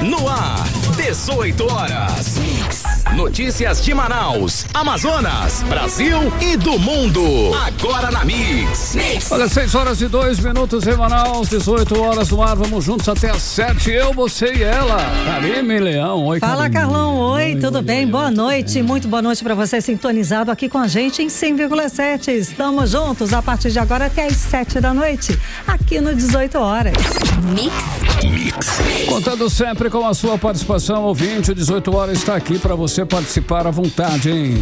No ar, 18 horas. Notícias de Manaus, Amazonas, Brasil e do mundo. Agora na Mix. Olha, 6h02 em Manaus, 18 horas no ar. Vamos juntos até às 7. Eu, você e ela. Karime Leão. Oi, Fala, Karime. Carlão. Oi, tudo bem? Boa noite. Muito boa noite para você sintonizado aqui com a gente em 100,7. Estamos juntos a partir de agora até às 7 da noite, aqui no 18 horas. Mix. Contando sempre com a sua participação, ouvinte, o 18 horas está aqui para você participar à vontade, hein?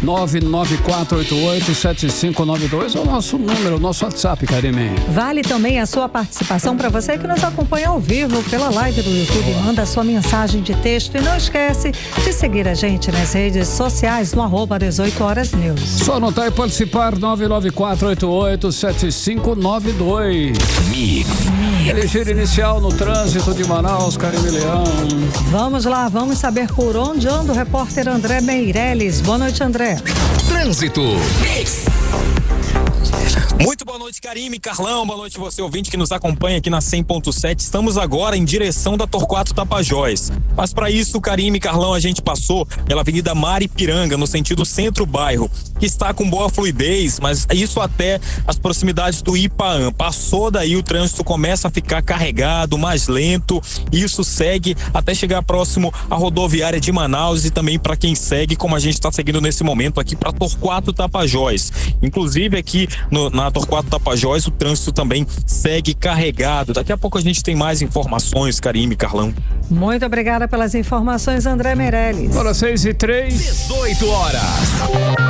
994887592 é o nosso número, o nosso WhatsApp, Karime. Vale também a sua participação para você que nos acompanha ao vivo pela live do YouTube. Manda a sua mensagem de texto e não esquece de seguir a gente nas redes sociais no @18horasnews. Só anotar e participar, 994887592. Eleger inicial no trânsito de Manaus, Karime Leão. Vamos lá, vamos saber por onde anda o repórter André Meirelles. Boa noite, André. Trânsito. Muito boa noite, Karime, Carlão, boa noite você, ouvinte que nos acompanha aqui na 100.7. Estamos agora em direção da Torquato Tapajós. Mas para isso, Karime, Carlão, a gente passou pela Avenida Maripiranga, no sentido centro-bairro, que está com boa fluidez, mas isso até as proximidades do Ipaã. Passou daí, o trânsito começa a ficar carregado, mais lento, e isso segue até chegar próximo à rodoviária de Manaus e também para quem segue, como a gente está seguindo nesse momento aqui para Torquato Tapajós. Inclusive aqui na Torquato Tapajós, o trânsito também segue carregado. Daqui a pouco a gente tem mais informações, Karime, Carlão. Muito obrigada pelas informações, André Meirelles. Agora 6h03. 18 horas.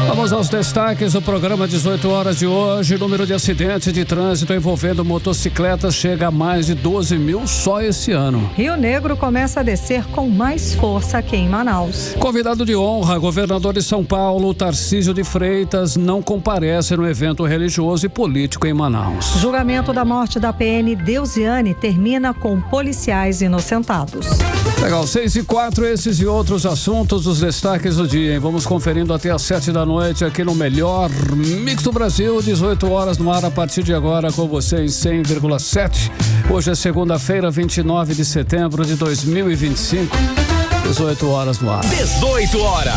Vamos aos destaques do programa 18 horas de hoje. O número de acidentes de trânsito envolvendo motocicletas chega a mais de 12 mil só esse ano. Rio Negro começa a descer com mais força aqui em Manaus. Convidado de honra, governador de São Paulo, Tarcísio de Freitas, não comparece no evento religioso e político em Manaus. Julgamento da morte da PN Deusiane termina com policiais inocentados. Legal, 6h04, esses e outros assuntos, os destaques do dia, hein? Vamos conferindo até às 7 da noite aqui no melhor Mix do Brasil, 18 horas no ar a partir de agora com você em 100,7. Hoje é segunda-feira, 29 de setembro de 2025. 18 horas no ar. 18 horas.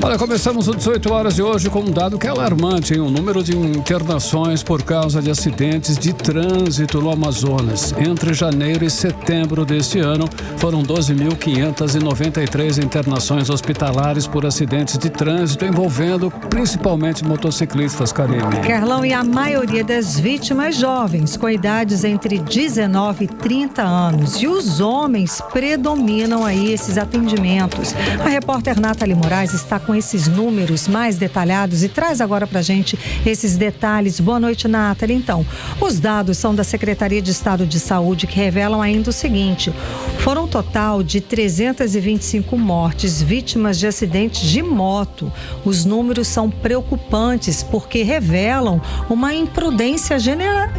Olha, começamos o 18 horas de hoje com um dado que é alarmante, hein? O número de internações por causa de acidentes de trânsito no Amazonas. Entre janeiro e setembro deste ano, foram 12.593 internações hospitalares por acidentes de trânsito envolvendo principalmente motociclistas, Karime. Carlão, e a maioria das vítimas jovens, com idades entre 19 e 30 anos. E os homens predominam aí esses atendimentos. A repórter Nathalie Moraes está com esses números mais detalhados e traz agora pra gente esses detalhes. Boa noite, Nathalie. Então, os dados são da Secretaria de Estado de Saúde que revelam ainda o seguinte: foram um total de 325 mortes vítimas de acidentes de moto. Os números são preocupantes porque revelam uma imprudência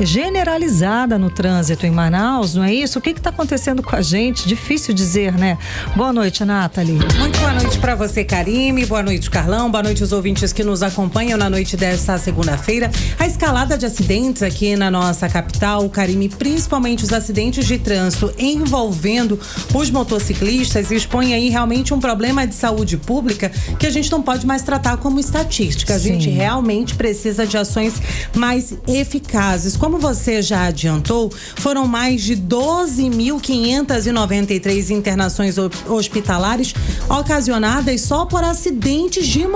generalizada no trânsito em Manaus, não é isso? O que está acontecendo com a gente? Difícil dizer, né? Boa noite, Nathalie. Muito boa noite para você, Karime. Boa noite, Carlão. Boa noite aos ouvintes que nos acompanham na noite desta segunda-feira. A escalada de acidentes aqui na nossa capital, Karime, principalmente os acidentes de trânsito envolvendo os motociclistas, expõe aí realmente um problema de saúde pública que a gente não pode mais tratar como estatística. A gente realmente precisa de ações mais eficazes. Como você já adiantou, foram mais de 12.593 internações hospitalares ocasionadas só por acidentes de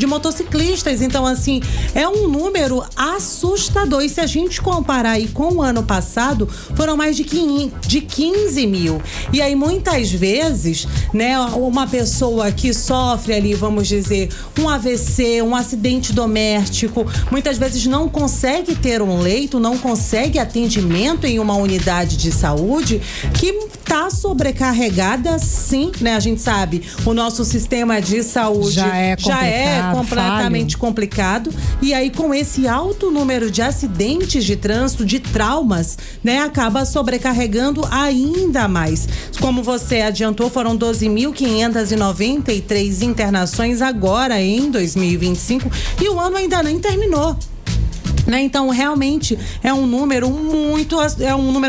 motociclistas. Então, assim, é um número assustador. E se a gente comparar aí com o ano passado, foram mais de 15 mil. E aí, muitas vezes, né, uma pessoa que sofre ali, vamos dizer, um AVC, um acidente doméstico, muitas vezes não consegue ter um leito, não consegue atendimento em uma unidade de saúde que está sobrecarregada, sim, né? A gente sabe, o nosso sistema de saúde já é completamente complicado. E aí, com esse alto número de acidentes de trânsito, de traumas, né, acaba sobrecarregando ainda mais. Como você adiantou, foram 12.593 internações agora em 2025 e o ano ainda nem terminou. né? Então, realmente é um número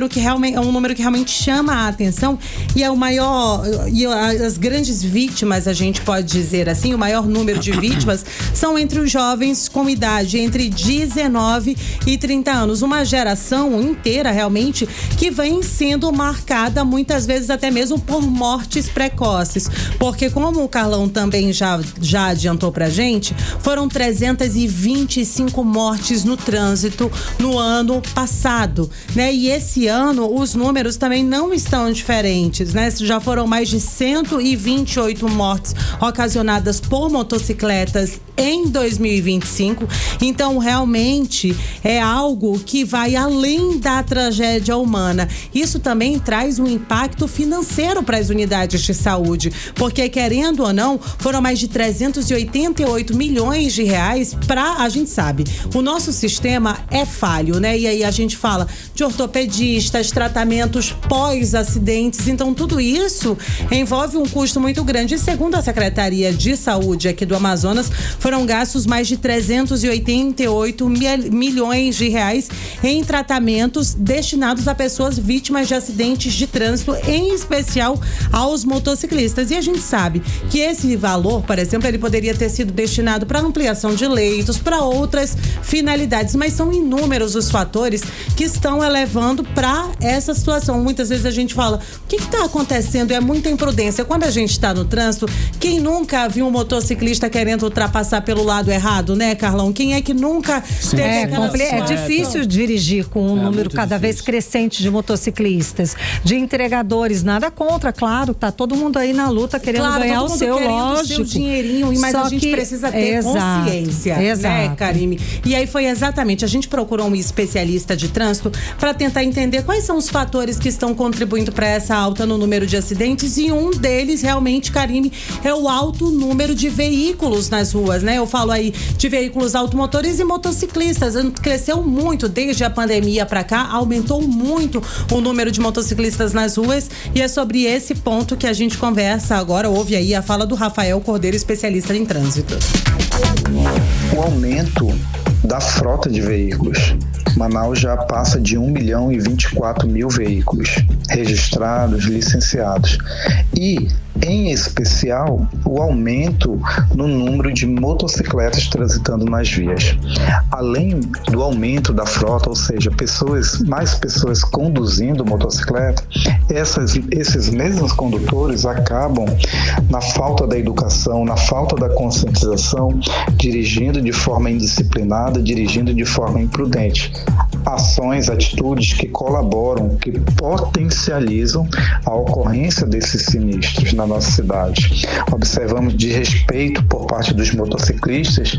que realmente chama a atenção e é o maior, e as grandes vítimas, a gente pode dizer assim, o maior número de vítimas são entre os jovens com idade entre 19 e 30 anos, uma geração inteira realmente que vem sendo marcada muitas vezes até mesmo por mortes precoces, porque como o Carlão também já adiantou pra gente, foram 325 mortes no trânsito no ano passado, né? E esse ano os números também não estão diferentes, né? Já foram mais de 128 mortes ocasionadas por motocicletas em 2025. Então, realmente é algo que vai além da tragédia humana. Isso também traz um impacto financeiro para as unidades de saúde, porque querendo ou não, foram mais de 388 milhões de reais a gente sabe, o nosso sistema é falho, né? E aí a gente fala de ortopedistas, tratamentos pós-acidentes, então tudo isso envolve um custo muito grande. E segundo a Secretaria de Saúde aqui do Amazonas, foram gastos mais de 388 milhões de reais em tratamentos destinados a pessoas vítimas de acidentes de trânsito, em especial aos motociclistas. E a gente sabe que esse valor, por exemplo, ele poderia ter sido destinado para ampliação de leitos, para outras finalidades, mas são inúmeros os fatores que estão elevando para essa situação. Muitas vezes a gente fala, o que está acontecendo? É muita imprudência. Quando a gente está no trânsito, quem nunca viu um motociclista querendo ultrapassar pelo lado errado, né, Carlão? Quem é que nunca teve é difícil dirigir com um número cada vez crescente de motociclistas, de entregadores, nada contra, claro, tá todo mundo aí na luta querendo ganhar o seu, lógico. O seu dinheirinho, mas a gente precisa ter consciência, né, Karime? E aí foi exatamente, a gente procurou um especialista de trânsito para tentar entender quais são os fatores que estão contribuindo para essa alta no número de acidentes, e um deles realmente, Karime, é o alto número de veículos nas ruas, né? Eu falo aí de veículos automotores e motociclistas. Cresceu muito desde a pandemia para cá, aumentou muito o número de motociclistas nas ruas, e é sobre esse ponto que a gente conversa agora. Ouve aí a fala do Rafael Cordeiro, especialista em trânsito. O aumento da frota de veículos. Manaus já passa de 1.024.000 veículos registrados, licenciados. E, em especial, o aumento no número de motocicletas transitando nas vias. Além do aumento da frota, ou seja, mais pessoas conduzindo motocicleta, esses mesmos condutores acabam, na falta da educação, na falta da conscientização, dirigindo de forma indisciplinada, dirigindo de forma imprudente. Ações, atitudes que colaboram, que potencializam a ocorrência desses sinistros na nossa cidade. Observamos desrespeito por parte dos motociclistas,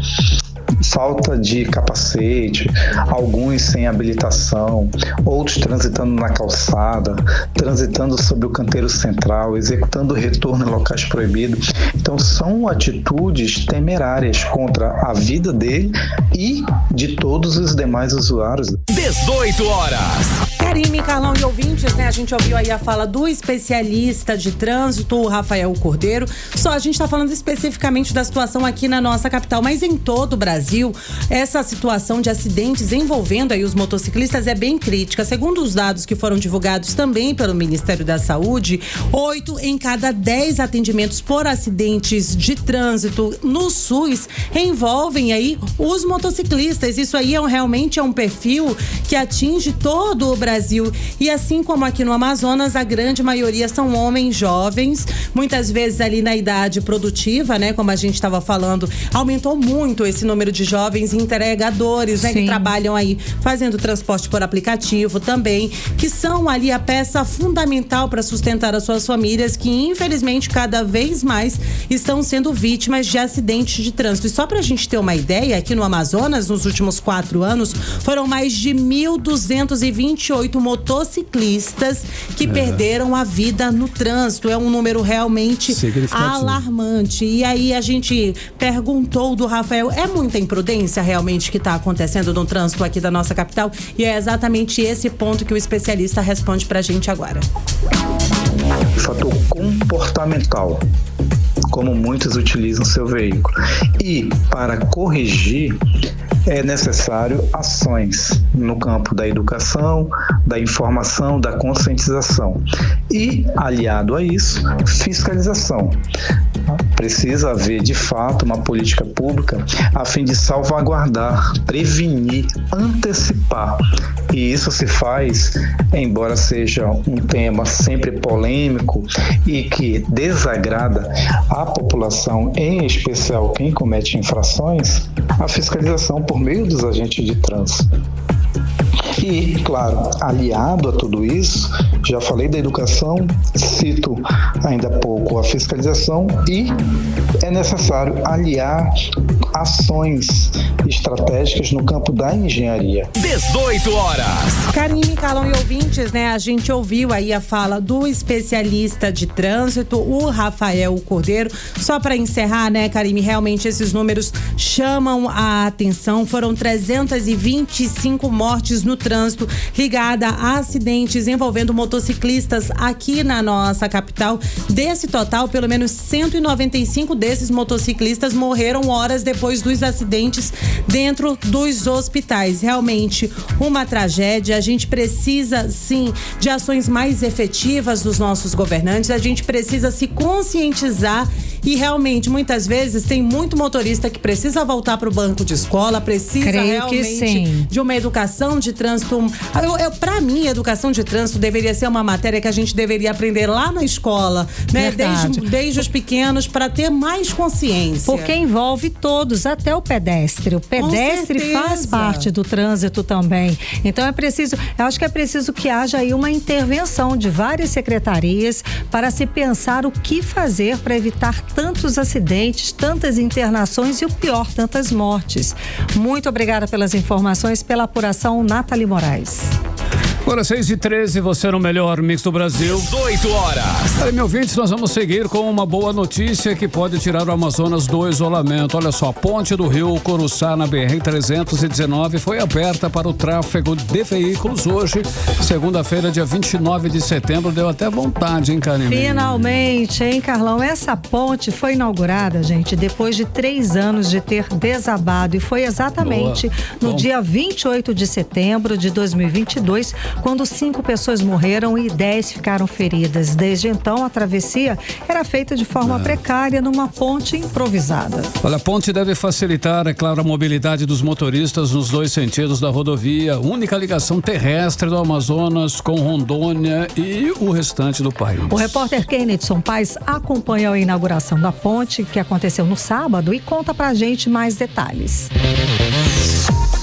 falta de capacete, alguns sem habilitação, outros transitando na calçada, transitando sobre o canteiro central, executando retorno em locais proibidos. Então são atitudes temerárias contra a vida dele e de todos os demais usuários. 18 horas. Karime, Carlão e ouvintes, né? A gente ouviu aí a fala do especialista de trânsito, o Rafael Cordeiro. Só a gente está falando especificamente da situação aqui na nossa capital, mas em todo o Brasil, essa situação de acidentes envolvendo aí os motociclistas é bem crítica. Segundo os dados que foram divulgados também pelo Ministério da Saúde, 8 em cada 10 atendimentos por acidentes de trânsito no SUS envolvem aí os motociclistas. Isso aí realmente é um perfil que atinge todo o Brasil. E assim como aqui no Amazonas, a grande maioria são homens jovens, muitas vezes ali na idade produtiva, né? Como a gente estava falando, aumentou muito esse número de jovens entregadores, né? Que trabalham aí fazendo transporte por aplicativo também, que são ali a peça fundamental para sustentar as suas famílias, que infelizmente cada vez mais estão sendo vítimas de acidentes de trânsito. E só pra gente ter uma ideia, aqui no Amazonas, nos últimos 4 anos, foram mais de 1.228 motociclistas que perderam a vida no trânsito. É um número realmente alarmante. E aí a gente perguntou do Rafael, é muita imprudência realmente que está acontecendo no trânsito aqui da nossa capital? E é exatamente esse ponto que o especialista responde pra gente agora. O fator comportamental, como muitos utilizam seu veículo. E para corrigir é necessário ações no campo da educação, da informação, da conscientização e, aliado a isso, fiscalização. Precisa haver, de fato, uma política pública a fim de salvaguardar, prevenir, antecipar. E isso se faz, embora seja um tema sempre polêmico e que desagrada a população, em especial quem comete infrações, a fiscalização por meio dos agentes de trânsito. E, claro, aliado a tudo isso, já falei da educação, cito ainda há pouco a fiscalização e é necessário aliar ações estratégicas no campo da engenharia. 18 horas. Karime, Carlão e ouvintes, né? A gente ouviu aí a fala do especialista de trânsito, o Rafael Cordeiro. Só para encerrar, né, Karime, realmente esses números chamam a atenção. Foram 325 mortes no trânsito ligada a acidentes envolvendo motociclistas aqui na nossa capital. Desse total, pelo menos 195 desses motociclistas morreram horas depois dos acidentes dentro dos hospitais. Realmente uma tragédia. A gente precisa, sim, de ações mais efetivas dos nossos governantes. A gente precisa se conscientizar e realmente, muitas vezes, tem muito motorista que precisa voltar para o banco de escola, precisa realmente de uma educação de trânsito. Para mim, educação de trânsito deveria ser uma matéria que a gente deveria aprender lá na escola, né? Desde os pequenos, para ter mais consciência. Porque envolve todos, até o pedestre. O pedestre faz parte do trânsito também. Então eu acho que é preciso que haja aí uma intervenção de várias secretarias para se pensar o que fazer para evitar tantos acidentes, tantas internações e o pior, tantas mortes. Muito obrigada pelas informações, pela apuração, Nathalie Moraes. Agora 6h13, você no melhor mix do Brasil. 18 horas. Olha, meus ouvintes, nós vamos seguir com uma boa notícia que pode tirar o Amazonas do isolamento. Olha só, a ponte do rio Curuçá na BR-319 foi aberta para o tráfego de veículos hoje, segunda-feira, dia 29 de setembro. Deu até vontade, hein, Karime? Finalmente, hein, Carlão? Essa ponte foi inaugurada, gente, depois de 3 anos de ter desabado, e foi exatamente no dia 28 de setembro de 2022, quando 5 pessoas morreram e 10 ficaram feridas. Desde então, a travessia era feita de forma precária numa ponte improvisada. Olha, a ponte deve facilitar, é claro, a mobilidade dos motoristas nos 2 sentidos da rodovia, única ligação terrestre do Amazonas com Rondônia e o restante do país. O repórter Kennedson Paes acompanhou a inauguração da ponte, que aconteceu no sábado, e conta pra gente mais detalhes.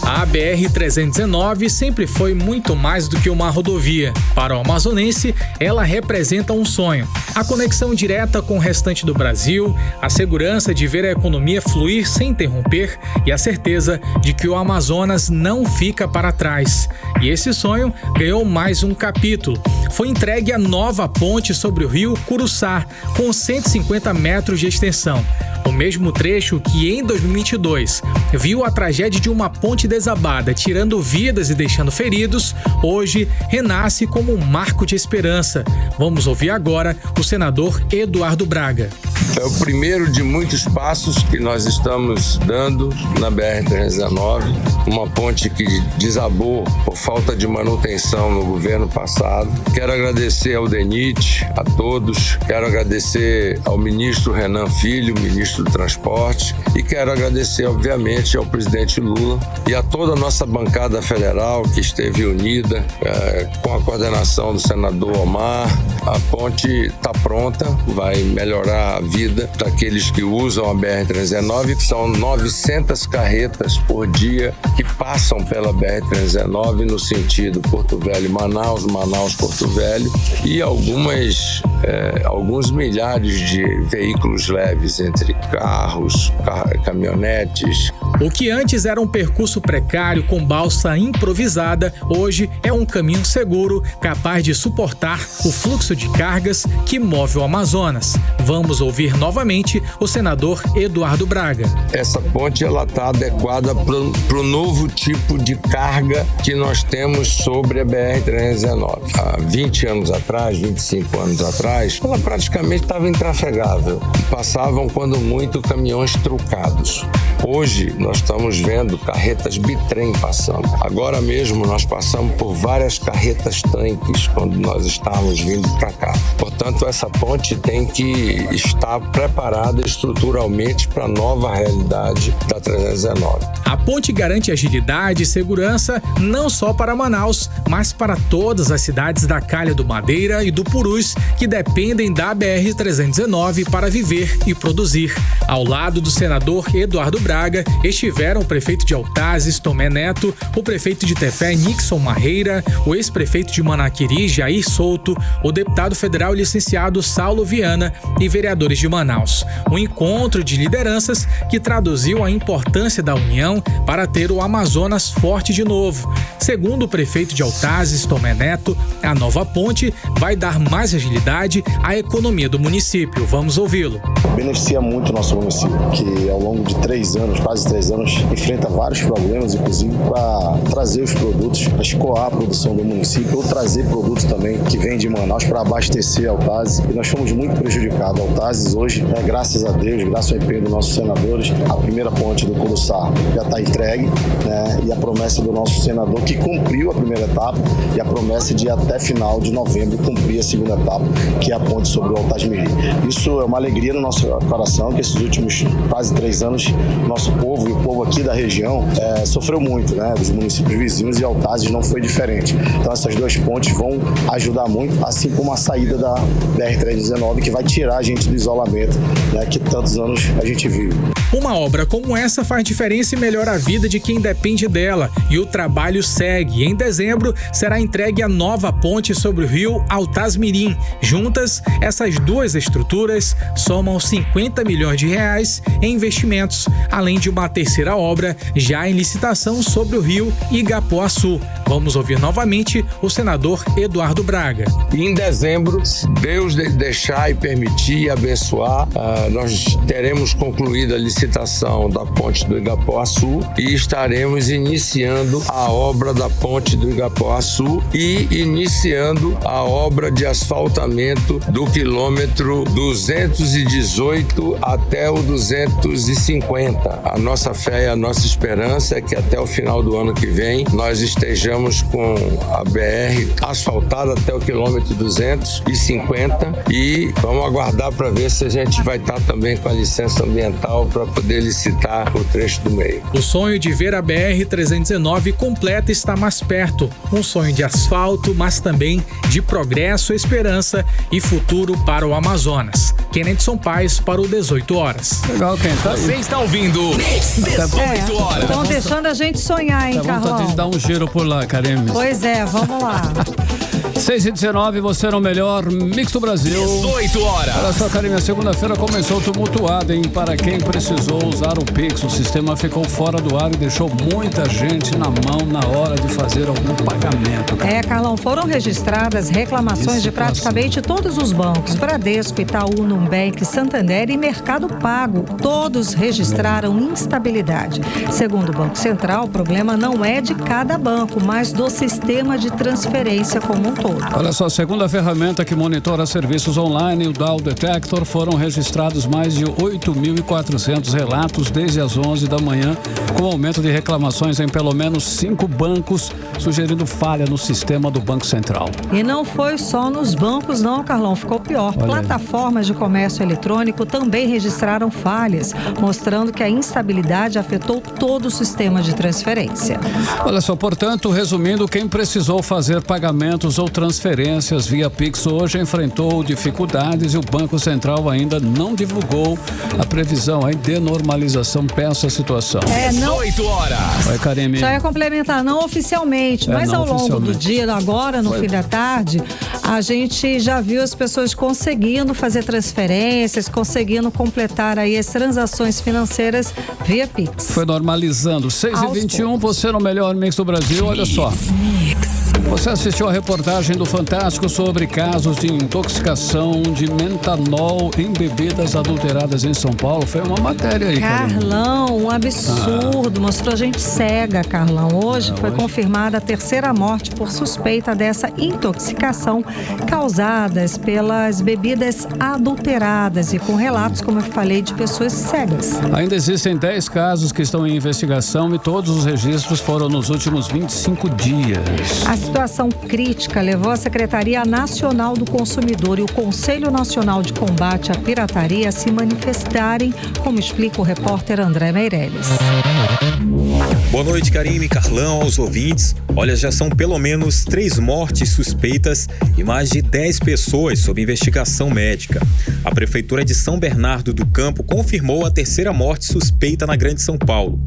A BR-319 sempre foi muito mais do que uma rodovia. Para o amazonense, ela representa um sonho. A conexão direta com o restante do Brasil, a segurança de ver a economia fluir sem interromper e a certeza de que o Amazonas não fica para trás. E esse sonho ganhou mais um capítulo. Foi entregue a nova ponte sobre o rio Curuçá, com 150 metros de extensão. O mesmo trecho que, em 2022, viu a tragédia de uma ponte desabada, tirando vidas e deixando feridos, hoje renasce como um marco de esperança. Vamos ouvir agora o senador Eduardo Braga. É o primeiro de muitos passos que nós estamos dando na BR-319, uma ponte que desabou por falta de manutenção no governo passado. Quero agradecer ao DENIT, a todos, quero agradecer ao ministro Renan Filho, ministro do Transporte, e quero agradecer, obviamente, ao presidente Lula e a toda a nossa bancada federal que esteve unida com a coordenação do senador Omar. A ponte está pronta, vai melhorar a vida daqueles que usam a BR-319, que são 900 carretas por dia que passam pela BR-319 no sentido Porto Velho-Manaus, Manaus-Porto Velho, e alguns milhares de veículos leves, entre carros, caminhonetes. O que antes era um percurso precário com balsa improvisada, hoje é um caminho seguro, capaz de suportar o fluxo de cargas que move o Amazonas. Vamos ouvir novamente o senador Eduardo Braga. Essa ponte está adequada para o novo tipo de carga que nós temos sobre a BR-319. Há 20 anos atrás, 25 anos atrás, atrás, ela praticamente estava intrafegável. Passavam, quando muito, caminhões trucados. Hoje, nós estamos vendo carretas bitrem passando. Agora mesmo, nós passamos por várias carretas tanques quando nós estávamos vindo para cá. Portanto, essa ponte tem que estar preparada estruturalmente para a nova realidade da 319. A ponte garante agilidade e segurança não só para Manaus, mas para todas as cidades da Calha do Madeira e do Purus que dependem da BR-319 para viver e produzir. Ao lado do senador Eduardo Braga estiveram o prefeito de Altazes, Tomé Neto, o prefeito de Tefé, Nixon Marreira, o ex-prefeito de Manaquiri, Jair Souto, o deputado federal licenciado Saulo Viana e vereadores de Manaus. Um encontro de lideranças que traduziu a importância da união para ter o Amazonas forte de novo. Segundo o prefeito de Altazes, Tomé Neto, a nova ponte vai dar mais agilidade à economia do município. Vamos ouvi-lo. Beneficia muito o nosso município, que ao longo de 3 anos, quase 3 anos, enfrenta vários problemas, inclusive para trazer os produtos, para escoar a produção do município, ou trazer produtos também que vêm de Manaus para abastecer Altazes. E nós fomos muito prejudicados. Altazes hoje, graças a Deus, graças ao empenho dos nossos senadores, a primeira ponte do Curuçá já está entregue, e a promessa do nosso senador que cumpriu a primeira etapa e a promessa de até final de novembro cumprir a segunda etapa, que é a ponte sobre o Altasmiri. Isso é uma alegria no nosso coração, que esses últimos quase 3 anos, nosso povo e o povo aqui da região sofreu muito, dos municípios vizinhos, e Altazes não foi diferente. Então essas 2 pontes vão ajudar muito, assim como a saída da BR-319, que vai tirar a gente do isolamento, que tantos anos a gente vive. Uma obra como essa faz diferença e melhora a vida de quem depende dela, e o trabalho segue. Em dezembro será entregue a nova ponte sobre o rio Altasmirim. Juntas, essas 2 estruturas somam 50 milhões de reais em investimentos, além de uma terceira obra já em licitação sobre o rio Igapuaçu. Vamos ouvir novamente o senador Eduardo Braga. Em dezembro, se Deus deixar e permitir e abençoar, nós teremos concluído a licitação da ponte do Igapuaçu e estaremos iniciando a obra da ponte do Igapuaçu e iniciando a obra de asfaltamento do quilômetro 218 até o 250. A nossa fé e a nossa esperança é que até o final do ano que vem nós estejamos com a BR asfaltada até o quilômetro 250 e vamos aguardar para ver se a gente vai estar também com a licença ambiental para poder licitar o trecho do meio. O sonho de ver a BR-319 completa está mais perto. Um sonho de asfalto, mas também de progresso, esperança e futuro para o Amazonas. Kennedson Paes para o 18 horas. Legal, quem tá aí. Você está ouvindo 18 horas. Estão deixando a gente sonhar, hein, Carlão? Tá vontade de dar um giro por lá, Karime. Pois é, vamos lá. 6h19, você no melhor Mix do Brasil. 18 horas. Olha só, Karime, a segunda-feira começou tumultuada, hein? Para quem precisou usar o Pix, o sistema ficou fora do ar e deixou muita gente na mão na hora de fazer algum pagamento. Carlão, foram registradas reclamações de praticamente todos os bancos. Bradesco, Itaú, Nubank, Santander e Mercado Pago. Todos registraram instabilidade. Segundo o Banco Central, o problema não é de cada banco, mas do sistema de transferência como um todo. Olha só, segundo a ferramenta que monitora serviços online, o DAO Detector, foram registrados mais de 8.400 relatos desde as 11 da manhã, com aumento de reclamações em pelo menos 5 bancos, sugerindo falha no sistema do Banco Central. E não foi só nos bancos não, Carlão, ficou pior. Plataformas de comércio eletrônico também registraram falhas, mostrando que a instabilidade afetou todo o sistema de transferência. Olha só, portanto, resumindo, quem precisou fazer pagamentos ou transferências via Pix hoje enfrentou dificuldades e o Banco Central ainda não divulgou a previsão de normalização para essa situação. 18 horas. Vai, Karime. Já ia complementar, não oficialmente, mas ao longo do dia, agora no fim da tarde, a gente já viu as pessoas conseguindo fazer transferências, conseguindo completar aí as transações financeiras via Pix. Foi normalizando. 6h21, você no melhor Mix do Brasil, olha só. Você assistiu a reportagem do Fantástico sobre casos de intoxicação de metanol em bebidas adulteradas em São Paulo? Foi uma matéria aí, Carlão, um absurdo. Mostrou gente cega, Carlão. Hoje foi confirmada a terceira morte por suspeita dessa intoxicação causadas pelas bebidas adulteradas e com relatos, como eu falei, de pessoas cegas. Ainda existem 10 casos que estão em investigação e todos os registros foram nos últimos 25 dias. A situação crítica levou a Secretaria Nacional do Consumidor e o Conselho Nacional de Combate à Pirataria a se manifestarem, como explica o repórter André Meirelles. Boa noite, Karine, Carlão, aos ouvintes. Olha, já são pelo menos 3 mortes suspeitas e mais de 10 pessoas sob investigação médica. A Prefeitura de São Bernardo do Campo confirmou a terceira morte suspeita na Grande São Paulo.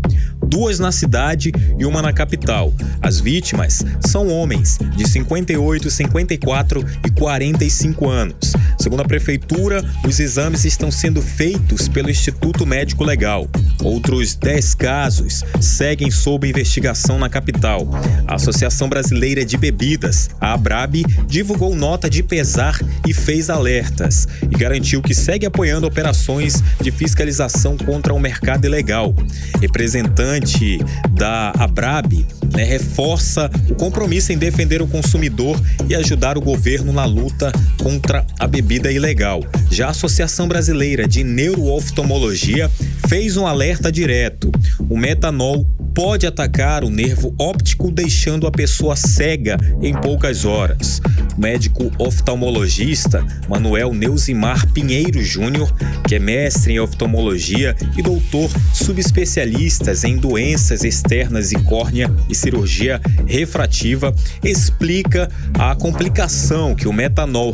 2 na cidade e 1 na capital. As vítimas são homens de 58, 54 e 45 anos. Segundo a Prefeitura, os exames estão sendo feitos pelo Instituto Médico Legal. Outros 10 casos seguem sob investigação na capital. A Associação Brasileira de Bebidas, a ABRAB, divulgou nota de pesar e fez alertas e garantiu que segue apoiando operações de fiscalização contra o mercado ilegal. Representante da ABRAB, reforça o compromisso em defender o consumidor e ajudar o governo na luta contra a bebida ilegal. Já a Associação Brasileira de Neurooftalmologia fez um alerta direto. O metanol pode atacar o nervo óptico, deixando a pessoa cega em poucas horas. O médico oftalmologista Manuel Neusimar Pinheiro Júnior, que é mestre em oftalmologia e doutor subespecialistas em doenças externas e córnea e cirurgia refrativa, explica a complicação que o metanol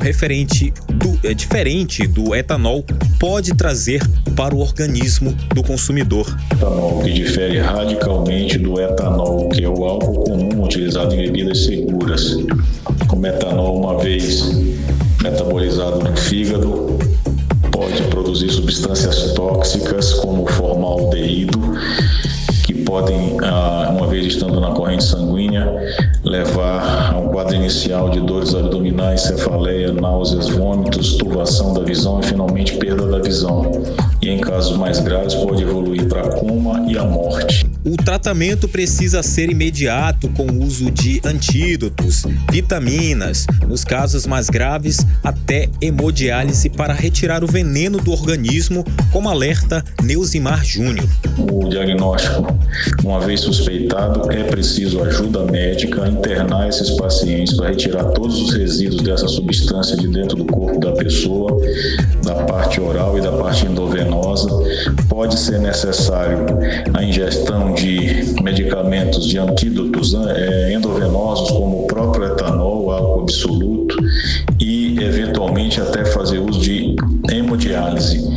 diferente do etanol pode trazer para o organismo do consumidor. Etanol que difere radicalmente do etanol, que é o álcool comum utilizado em bebidas seguras. O metanol, uma vez metabolizado no fígado, pode produzir substâncias tóxicas como o formaldeído, que podem, uma vez estando na corrente sanguínea, levar a um quadro inicial de dores abdominais, cefaleia, náuseas, vômitos, turbação da visão e finalmente perda da visão. E em casos mais graves pode evoluir para coma e a morte. O tratamento precisa ser imediato com o uso de antídotos, vitaminas, nos casos mais graves até hemodiálise para retirar o veneno do organismo, como alerta Neusimar Júnior. O diagnóstico, uma vez suspeitado, é preciso ajuda médica, internar esses pacientes para retirar todos os resíduos dessa substância de dentro do corpo da pessoa, da parte oral e da parte endovenosa. Pode ser necessário a ingestão de medicamentos, de antídotos endovenosos, como o próprio etanol, álcool absoluto, e eventualmente até fazer uso de hemodiálise,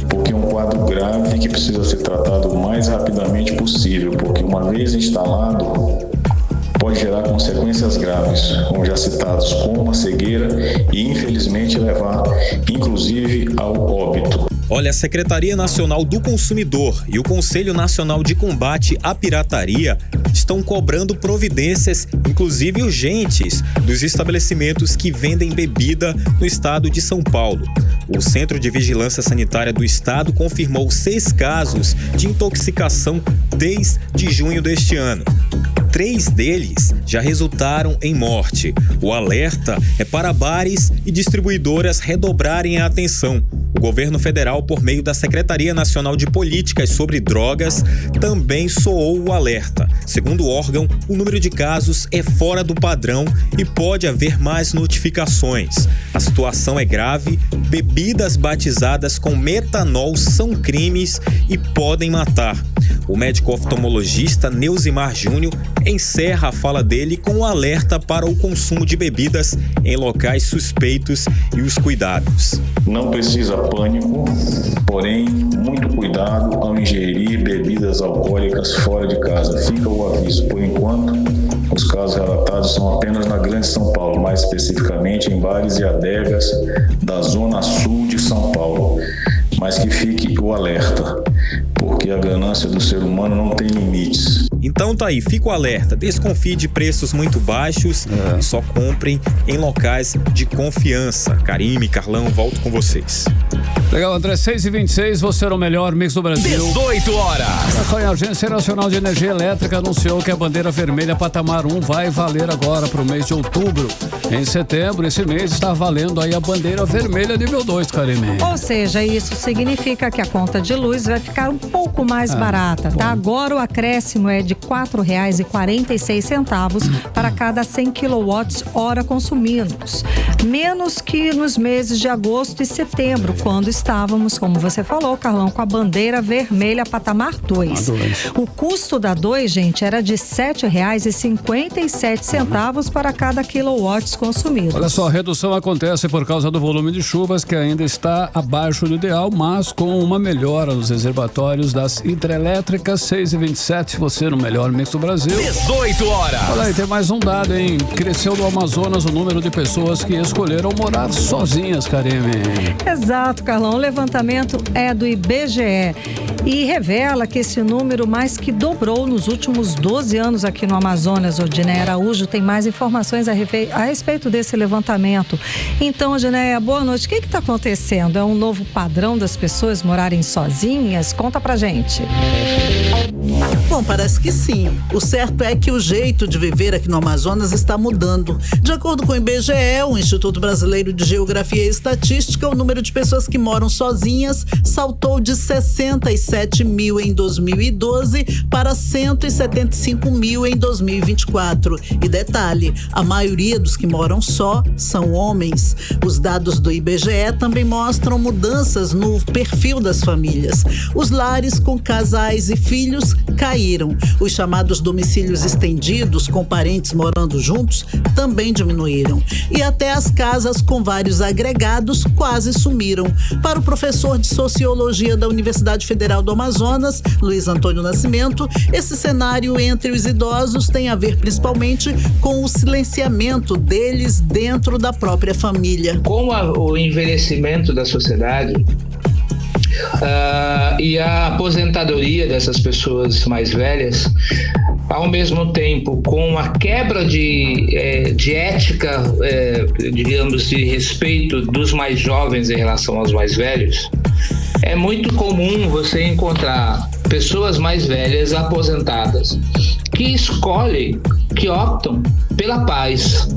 porque é um quadro grave que precisa ser tratado o mais rapidamente possível, porque uma vez instalado, pode gerar consequências graves, como já citados, como a cegueira e, infelizmente, levar, inclusive, ao óbito. Olha, a Secretaria Nacional do Consumidor e o Conselho Nacional de Combate à Pirataria estão cobrando providências, inclusive urgentes, dos estabelecimentos que vendem bebida no estado de São Paulo. O Centro de Vigilância Sanitária do Estado confirmou 6 casos de intoxicação desde junho deste ano. 3 deles já resultaram em morte. O alerta é para bares e distribuidoras redobrarem a atenção. O governo federal, por meio da Secretaria Nacional de Políticas sobre Drogas, também soou o alerta. Segundo o órgão, o número de casos é fora do padrão e pode haver mais notificações. A situação é grave, bebidas batizadas com metanol são crimes e podem matar. O médico oftalmologista Neusimar Júnior encerra a fala dele com um alerta para o consumo de bebidas em locais suspeitos e os cuidados. Não precisa pânico, porém, muito cuidado ao ingerir bebidas alcoólicas fora de casa. Fica o aviso. Por enquanto, os casos relatados são apenas na Grande São Paulo, mais especificamente em bares e adegas da zona sul de São Paulo. Mas que fique o alerta, porque a ganância do ser humano não tem limites. Então tá aí, fica o alerta, desconfie de preços muito baixos e só comprem em locais de confiança. Karime, Carlão, volto com vocês. Legal, André, 6h26, você era o melhor mix do Brasil. 18 horas. A Agência Nacional de Energia Elétrica anunciou que a bandeira vermelha patamar 1 vai valer agora para o mês de outubro. Em setembro, esse mês, está valendo aí a bandeira vermelha nível 2, Karime. Ou seja, isso significa que a conta de luz vai ficar um pouco mais barata, tá? Agora o acréscimo é de R$ 4,46 para cada 100 kWh consumidos. Menos que nos meses de agosto e setembro, quando estávamos, como você falou, Carlão, com a bandeira vermelha patamar 2. O custo da 2, gente, era de R$ 7,57 para cada quilowatts consumidos. Olha só, a redução acontece por causa do volume de chuvas que ainda está abaixo do ideal, mas com uma melhora nos reservatórios das hidrelétricas. 6h27, você no melhor mix do Brasil. 18 horas. Olha aí, tem mais um dado, hein? Cresceu no Amazonas o número de pessoas que escolheram morar sozinhas, Karime. Exato, Carlão. O levantamento é do IBGE e revela que esse número mais que dobrou nos últimos 12 anos aqui no Amazonas. O Diné Araújo tem mais informações a respeito desse levantamento. Então, Diné, boa noite. O que está acontecendo? É um novo padrão das pessoas morarem sozinhas? Conta pra gente. Bom, parece que sim. O certo é que o jeito de viver aqui no Amazonas está mudando. De acordo com o IBGE, o Instituto Brasileiro de Geografia e Estatística, o número de pessoas que moram sozinhas saltou de 67 mil em 2012 para 175 mil em 2024. E detalhe, a maioria dos que moram só são homens. Os dados do IBGE também mostram mudanças no perfil das famílias. Os lares com casais e filhos caíram. Os chamados domicílios estendidos, com parentes morando juntos, também diminuíram. E até as casas com vários agregados quase sumiram. Para o professor de Sociologia da Universidade Federal do Amazonas, Luiz Antônio Nascimento, esse cenário entre os idosos tem a ver principalmente com o silenciamento deles dentro da própria família. Com o envelhecimento da sociedade, e a aposentadoria dessas pessoas mais velhas, ao mesmo tempo com a quebra de ética, digamos, de respeito dos mais jovens em relação aos mais velhos, é muito comum você encontrar pessoas mais velhas aposentadas que escolhem, que optam pela paz.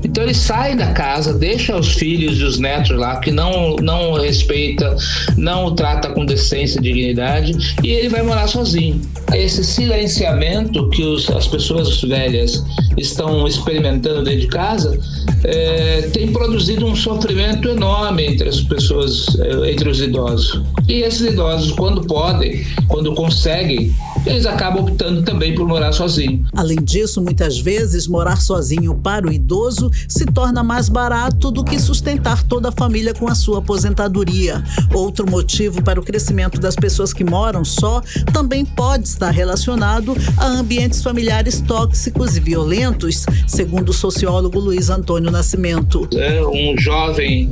Então ele sai da casa, deixa os filhos e os netos lá, que não respeita, não o trata com decência e dignidade, e ele vai morar sozinho. Esse silenciamento que as pessoas velhas estão experimentando dentro de casa tem produzido um sofrimento enorme entre as pessoas, entre os idosos. E esses idosos, quando podem, quando conseguem, eles acabam optando também por morar sozinho. Além disso, muitas vezes, morar sozinho para o idoso se torna mais barato do que sustentar toda a família com a sua aposentadoria. Outro motivo para o crescimento das pessoas que moram só também pode estar relacionado a ambientes familiares tóxicos e violentos, segundo o sociólogo Luiz Antônio Nascimento. Um jovem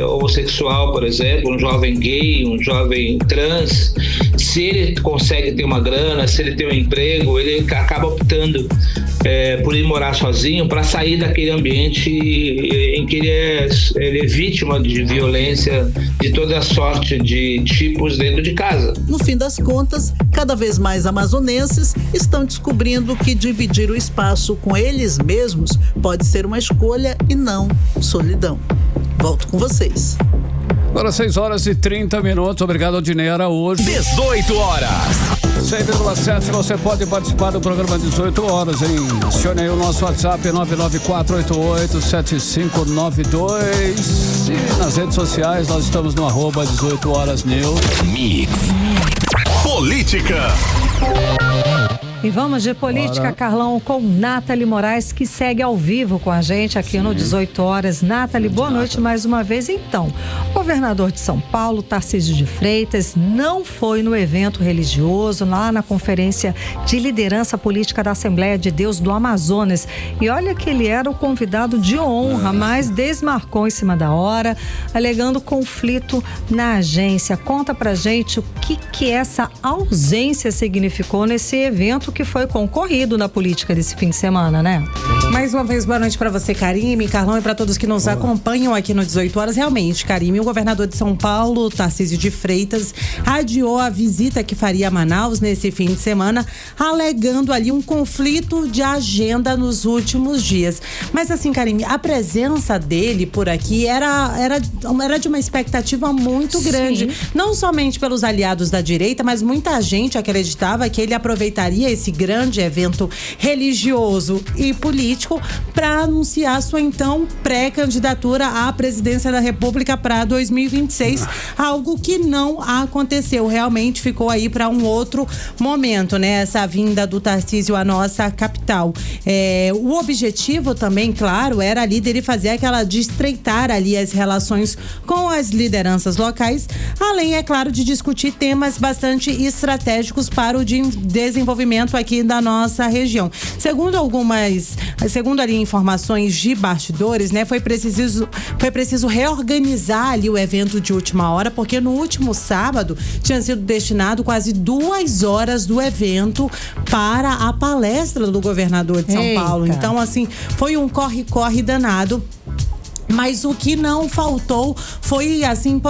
homossexual, por exemplo, um jovem gay, um jovem trans, se ele consegue ter uma grana, se ele tem um emprego, ele acaba optando por ir morar sozinho para sair daquele ambiente em que ele é vítima de violência de toda sorte de tipos dentro de casa. No fim das contas, cada vez mais amazonenses estão descobrindo que dividir o espaço com eles mesmos pode ser uma escolha e não solidão. Volto com vocês. Agora 6h30. Obrigado ao Diné Araújo. 18 horas. 6,7, você pode participar do programa 18 horas, hein? Acione aí o nosso WhatsApp 994887592 e nas redes sociais nós estamos no @18horasnews. Mix. Política. E vamos de política, Carlão, com Nathalie Moraes, que segue ao vivo com a gente aqui no 18 horas. Nathalie, boa noite mais uma vez. Então, o governador de São Paulo, Tarcísio de Freitas, não foi no evento religioso, lá na Conferência de Liderança Política da Assembleia de Deus do Amazonas. E olha que ele era o convidado de honra, mas desmarcou em cima da hora, alegando conflito na agência. Conta pra gente o que essa ausência significou nesse evento evento que foi concorrido na política desse fim de semana, né? Mais uma vez, boa noite para você, Karime, Carlão, e para todos que nos acompanham aqui no 18 horas. Realmente, Karime, o governador de São Paulo, Tarcísio de Freitas, adiou a visita que faria a Manaus nesse fim de semana, alegando ali um conflito de agenda nos últimos dias. Mas assim, Karime, a presença dele por aqui era de uma expectativa muito grande. Sim. Não somente pelos aliados da direita, mas muita gente acreditava que ele aproveitaria esse grande evento religioso e político para anunciar sua então pré-candidatura à presidência da República para 2026, algo que não aconteceu, realmente ficou aí para um outro momento, né? Essa vinda do Tarcísio à nossa capital. O objetivo também, claro, era ali dele fazer de estreitar ali as relações com as lideranças locais, além, é claro, de discutir temas bastante estratégicos para o desenvolvimento aqui da nossa região. Segundo ali informações de bastidores, né, foi preciso reorganizar ali o evento de última hora, porque no último sábado tinha sido destinado quase 2 horas do evento para a palestra do governador de São Paulo. Então, assim, foi um corre-corre danado. Mas o que não faltou foi, assim,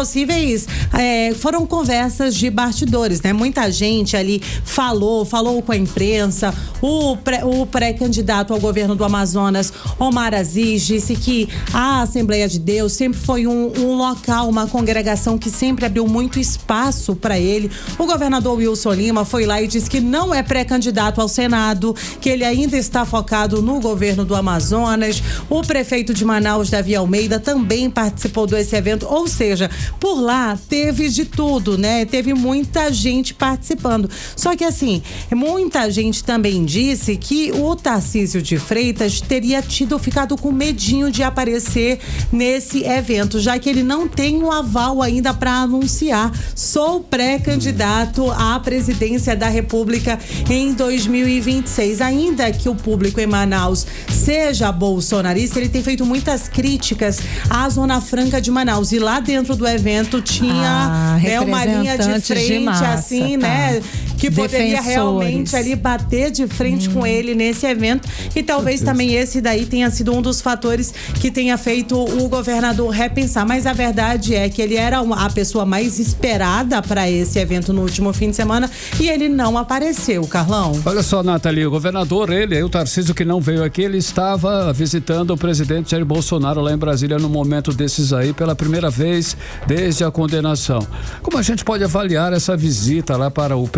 foram conversas de bastidores, né? Muita gente ali falou com a imprensa. O pré-candidato ao governo do Amazonas, Omar Aziz, disse que a Assembleia de Deus sempre foi um local, uma congregação que sempre abriu muito espaço para ele. O governador Wilson Lima foi lá e disse que não é pré-candidato ao Senado, que ele ainda está focado no governo do Amazonas. O prefeito de Manaus, Davi Almeida, também participou desse evento, ou seja, por lá teve de tudo, né? Teve muita gente participando. Só que assim, muita gente também disse que o Tarcísio de Freitas teria ficado com medinho de aparecer nesse evento, já que ele não tem um aval ainda para anunciar: sou pré-candidato à presidência da República em 2026. Ainda que o público em Manaus seja bolsonarista, ele tem feito muitas críticas à Zona Franca de Manaus, e lá dentro do evento tinha uma linha de frente assim, né, que poderia realmente ali bater de frente com ele nesse evento, e talvez também esse daí tenha sido um dos fatores que tenha feito o governador repensar. Mas a verdade é que ele era a pessoa mais esperada para esse evento no último fim de semana, e ele não apareceu, Carlão. Olha só, Nathalie, o governador, o Tarcísio, que não veio aqui, ele estava visitando o presidente Jair Bolsonaro lá em Brasília no momento desses aí, pela primeira vez desde a condenação. Como a gente pode avaliar essa visita lá para o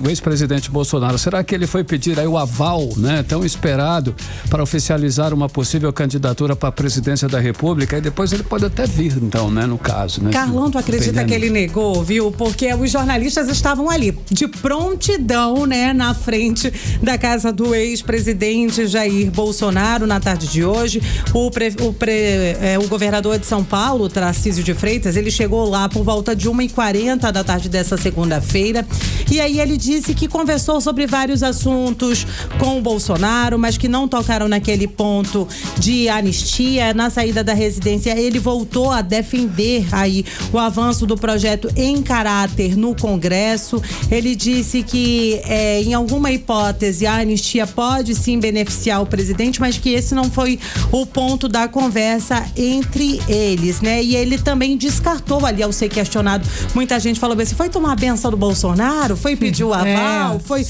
ex-presidente Bolsonaro? Será que ele foi pedir aí o aval, né, tão esperado, para oficializar uma possível candidatura para a presidência da República? E depois ele pode até vir, então, né, no caso, né? Carlão, tu acredita que ele negou, viu? Porque os jornalistas estavam ali de prontidão, né, na frente da casa do ex-presidente Jair Bolsonaro na tarde de hoje. O governador de São Paulo, Tarcísio de Freitas, ele chegou lá por volta de 1h40 da tarde dessa segunda-feira, e aí ele disse que conversou sobre vários assuntos com o Bolsonaro, mas que não tocaram naquele ponto de anistia. Na saída da residência, ele voltou a defender aí o avanço do projeto em caráter no Congresso. Ele disse que em alguma hipótese a anistia pode sim beneficiar o presidente, mas que esse não foi o ponto da conversa entre eles, né? E ele também descartou ali, ao ser questionado, muita gente falou assim: foi tomar a benção do Bolsonaro? Foi pedir o aval? Foi?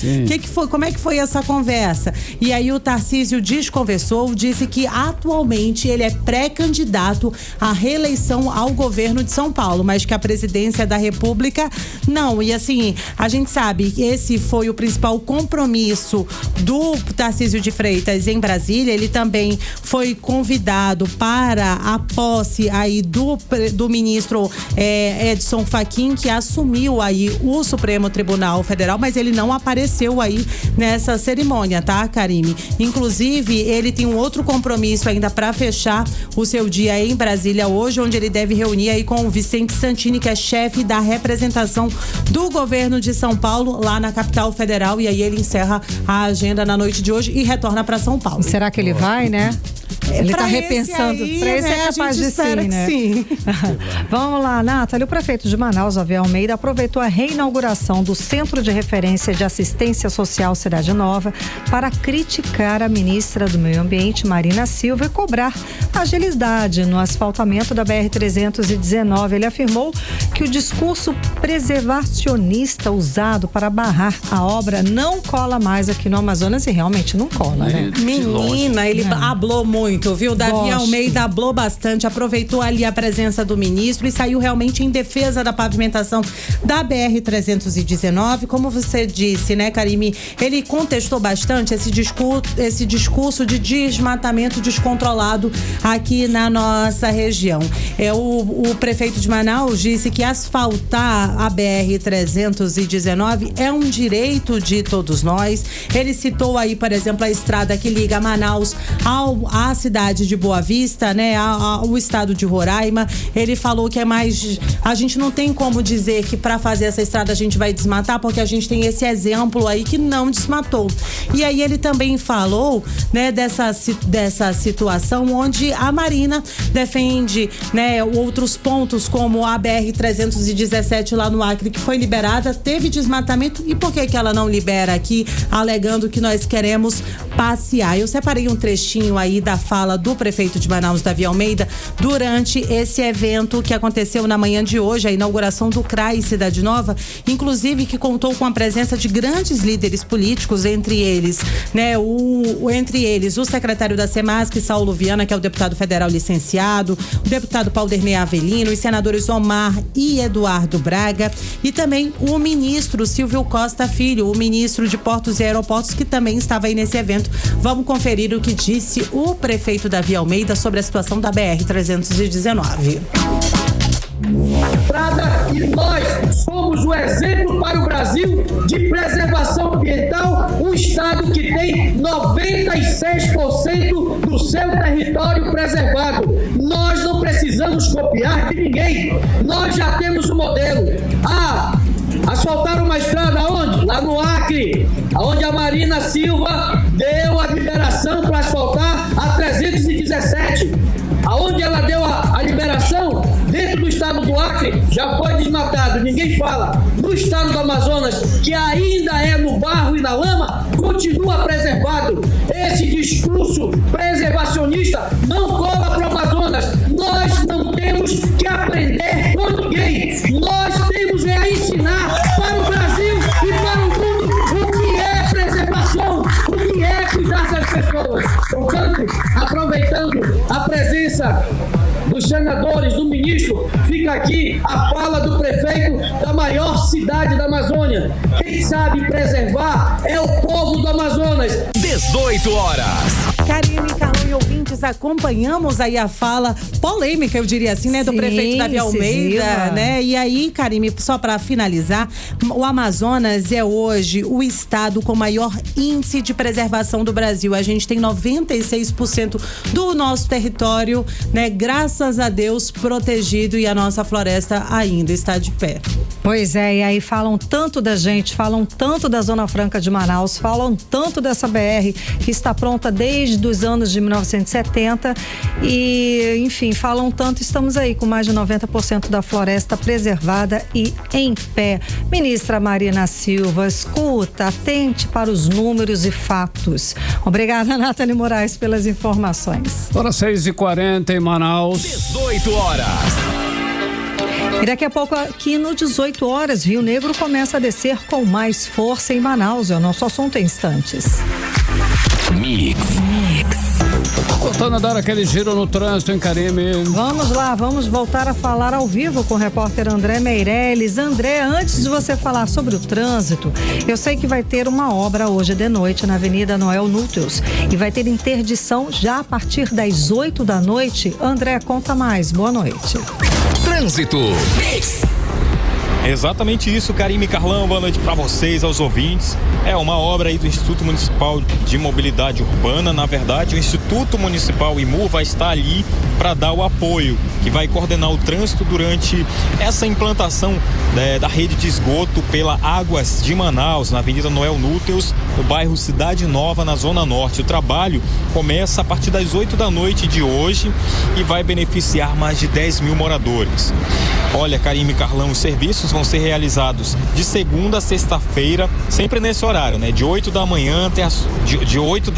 Como é que foi essa conversa? E aí o Tarcísio desconversou, disse que atualmente ele é pré-candidato à reeleição ao governo de São Paulo, mas que a presidência da República não. E assim, a gente sabe que esse foi o principal compromisso do Tarcísio de Freitas em Brasília. Ele também foi convidado para a posse aí do ministro Edson Fachin, que assumiu aí o Supremo Tribunal Federal, mas ele não apareceu aí nessa cerimônia, tá, Karime? Inclusive, ele tem um outro compromisso ainda para fechar o seu dia em Brasília hoje, onde ele deve reunir aí com o Vicente Santini, que é chefe da representação do governo de São Paulo lá na capital federal, e aí ele encerra a agenda na noite de hoje e retorna para São Paulo. E será que ele vai, né? Ele está repensando. Para esse é capaz de sim, né? Sim. Vamos lá, Nathalie. O prefeito de Manaus, Avé Almeida, aproveitou a reinauguração do Centro de Referência de Assistência Social Cidade Nova para criticar a ministra do Meio Ambiente, Marina Silva, e cobrar agilidade no asfaltamento da BR-319. Ele afirmou que o discurso preservacionista usado para barrar a obra não cola mais aqui no Amazonas, e realmente não cola, né? Menina, ele hablou muito, viu? Davi Almeida hablou bastante, aproveitou ali a presença do ministro e saiu realmente em defesa da pavimentação da BR-319. Como você disse, né, Karime? Ele contestou bastante esse discurso de desmatamento descontrolado aqui na nossa região. O prefeito de Manaus disse que asfaltar a BR-319 é um direito de todos nós. Ele citou aí, por exemplo, a estrada que liga Manaus à cidade de Boa Vista, né, ao estado de Roraima. Ele falou que a gente não tem como dizer que para fazer essa estrada a gente vai desmatar, porque a gente tem esse exemplo aí que não desmatou. E aí ele também falou, né, dessa situação onde a Marina defende, né, outros pontos como a BR-317 lá no Acre, que foi liberada, teve desmatamento, e por que ela não libera aqui, alegando que nós queremos passear? Eu separei um trechinho aí da fala do prefeito de Manaus, Davi Almeida, durante esse evento que aconteceu na manhã de hoje, a inauguração do CRAI Cidade Nova, inclusive que contou com a presença de grandes líderes políticos, entre eles, né, o secretário da Semasc, Saulo Viana, que é o deputado federal licenciado, o deputado Paulderney Avelino, os senadores Omar e Eduardo Braga, e também o ministro Silvio Costa Filho, o ministro de Portos e Aeroportos, que também estava aí nesse evento. Vamos conferir o que disse o prefeito Davi Almeida sobre a situação da BR-319. E nós somos o exemplo para o Brasil de preservação ambiental, um estado que tem 96% do seu território preservado. Nós não precisamos copiar de ninguém, nós já temos o modelo. Asfaltaram uma estrada onde? Lá no Acre, onde a Marina Silva deu a liberação para asfaltar a 317. Aonde ela deu a liberação? Dentro do estado do Acre, já foi desmatado, ninguém fala. No estado do Amazonas, que ainda é no barro e na lama, continua preservado. Esse discurso preservacionista não cola para o Amazonas. Nós não temos que aprender com ninguém. Nós temos a ensinar para o Brasil e para o mundo o que é preservação, o que é cuidar das pessoas. Portanto, aproveitando a presença dos senadores, do ministro, fica aqui a fala do prefeito da maior cidade da Amazônia. Quem sabe preservar é o povo do Amazonas. 18 horas. Karime, Carlão e ouvintes, acompanhamos aí a fala polêmica, eu diria assim, né, do prefeito Davi Almeida, né? E aí, Karime, só para finalizar, o Amazonas é hoje o estado com maior índice de preservação do Brasil. A gente tem 96% do nosso território, né, graças a Deus, protegido, e a nossa floresta ainda está de pé. Pois é, e aí falam tanto da gente, falam tanto da Zona Franca de Manaus, falam tanto dessa BR que está pronta desde os anos de 1970 e, enfim, falam tanto. Estamos aí com mais de 90% da floresta preservada e em pé. Ministra Marina Silva, escuta, atente para os números e fatos. Obrigada, Nathalie Moraes, pelas informações. Hora 6h40 em Manaus. 18 horas. E daqui a pouco, aqui no 18 horas, Rio Negro começa a descer com mais força em Manaus. É o nosso assunto em instantes. Mix. Voltando a dar aquele giro no trânsito, hein, Karime? Vamos lá, vamos voltar a falar ao vivo com o repórter André Meirelles. André, antes de você falar sobre o trânsito, eu sei que vai ter uma obra hoje de noite na Avenida Noel Núteos e vai ter interdição já a partir das 8 da noite. André, conta mais. Boa noite. Trânsito. Exatamente isso, Karime, Carlão, boa noite para vocês, aos ouvintes. É uma obra aí do Instituto Municipal de Mobilidade Urbana, na verdade o Instituto Instituto Municipal IMU vai estar ali para dar o apoio, que vai coordenar o trânsito durante essa implantação da rede de esgoto pela Águas de Manaus, na Avenida Noel Núteos, no bairro Cidade Nova, na Zona Norte. O trabalho começa a partir das 8 da noite de hoje e vai beneficiar mais de 10 mil moradores. Olha, Karime e Carlão, os serviços vão ser realizados de segunda a sexta-feira, sempre nesse horário, né? De 8 da manhã até de 8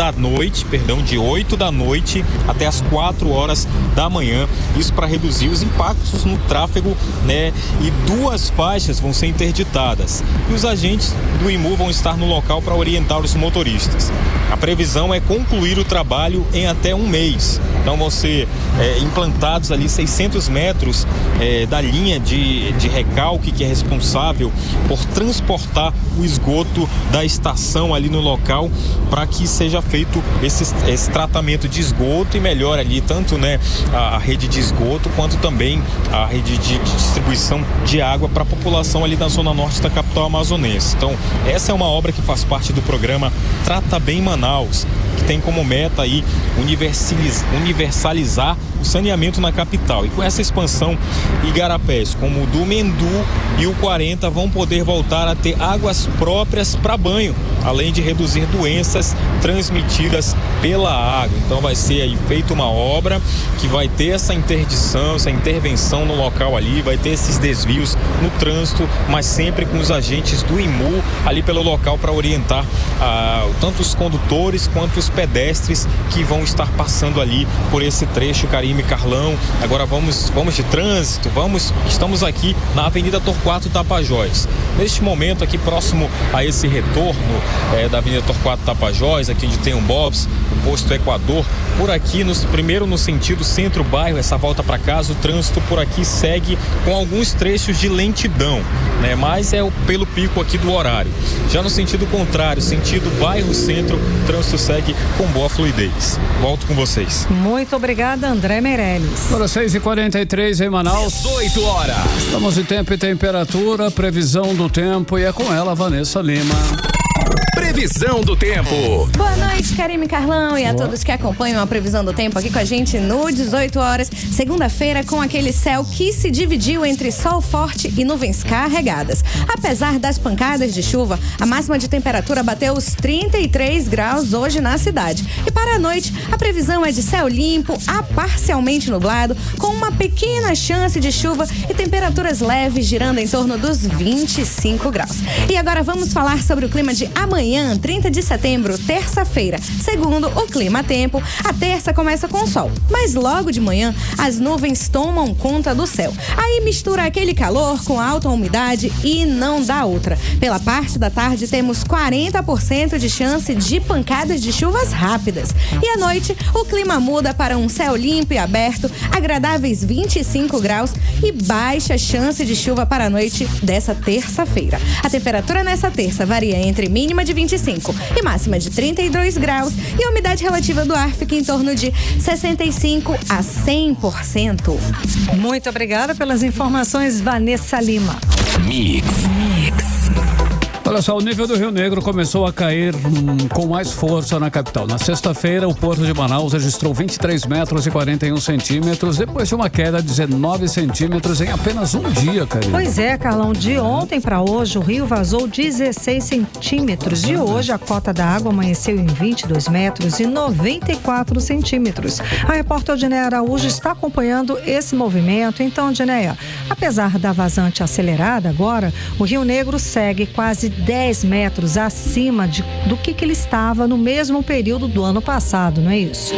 da noite até as 4 horas da manhã. Isso para reduzir os impactos no tráfego, né? E 2 faixas vão ser interditadas. E os agentes do IMU vão estar no local para orientar os motoristas. A previsão é concluir o trabalho em até um mês. Então vão ser implantados ali 600 metros da linha de recalque que é responsável por transportar o esgoto da estação ali no local, para que seja feito esse tratamento de esgoto e melhore ali tanto, né, a rede de esgoto quanto também a rede de distribuição de água para a população ali da zona norte da capital amazonense. Então essa é uma obra que faz parte do programa Trata Bem Manaus, que tem como meta aí universalizar o saneamento na capital. E com essa expansão, igarapés como o do Mendu e o 40 vão poder voltar a ter águas próprias para banho, além de reduzir doenças transmitidas pela água. Então vai ser aí feita uma obra que vai ter essa interdição, essa intervenção no local ali, vai ter esses desvios no trânsito, mas sempre com os agentes do IMU ali pelo local para orientar tanto os condutores quanto os pedestres que vão estar passando ali por esse trecho. Karime e Carlão, agora vamos de trânsito, estamos aqui na Avenida Torquato Tapajós. Neste momento aqui próximo a esse retorno da Avenida Torquato Tapajós, aqui onde tem um Bob's, o posto Equador, por aqui primeiro no sentido centro-bairro, essa volta para casa, o trânsito por aqui segue com alguns trechos de lentidão, né? Mas é pelo pico aqui do horário. Já no sentido contrário, sentido bairro-centro, o trânsito segue com boa fluidez. Volto com vocês. Muito obrigada, André Meirelles. Agora 6h43 em Manaus. 18 horas. Estamos em tempo e temperatura, previsão do tempo, e é com ela, Vanessa Lima. Previsão do tempo. Boa noite, Karime e Carlão, e a todos que acompanham a previsão do tempo aqui com a gente no 18 horas, segunda-feira, com aquele céu que se dividiu entre sol forte e nuvens carregadas. Apesar das pancadas de chuva, a máxima de temperatura bateu os 33 graus hoje na cidade. E para a noite, a previsão é de céu limpo a parcialmente nublado, com uma pequena chance de chuva e temperaturas leves girando em torno dos 25 graus. E agora vamos falar sobre o clima de amanhã, 30 de setembro, terça-feira. Segundo o Clima Tempo, a terça começa com sol, mas logo de manhã as nuvens tomam conta do céu. Aí mistura aquele calor com alta umidade e não dá outra. Pela parte da tarde temos 40% de chance de pancadas de chuvas rápidas. E à noite o clima muda para um céu limpo e aberto, agradáveis 25 graus e baixa chance de chuva para a noite dessa terça-feira. A temperatura nessa terça varia entre mínima de 25 e máxima de 32 graus e a umidade relativa do ar fica em torno de 65 a 100%. Muito obrigada pelas informações, Vanessa Lima. Mix. Olha só, o nível do Rio Negro começou a cair com mais força na capital. Na sexta-feira, o Porto de Manaus registrou 23 metros e 41 centímetros, depois de uma queda de 19 centímetros em apenas um dia, Karine. Pois é, Carlão, de ontem para hoje, o rio vazou 16 centímetros. E hoje, a cota da água amanheceu em 22 metros e 94 centímetros. A repórter Odneia Araújo está acompanhando esse movimento. Então, Odneia, apesar da vazante acelerada agora, o Rio Negro segue quase 10 metros acima do que ele estava no mesmo período do ano passado, não é isso?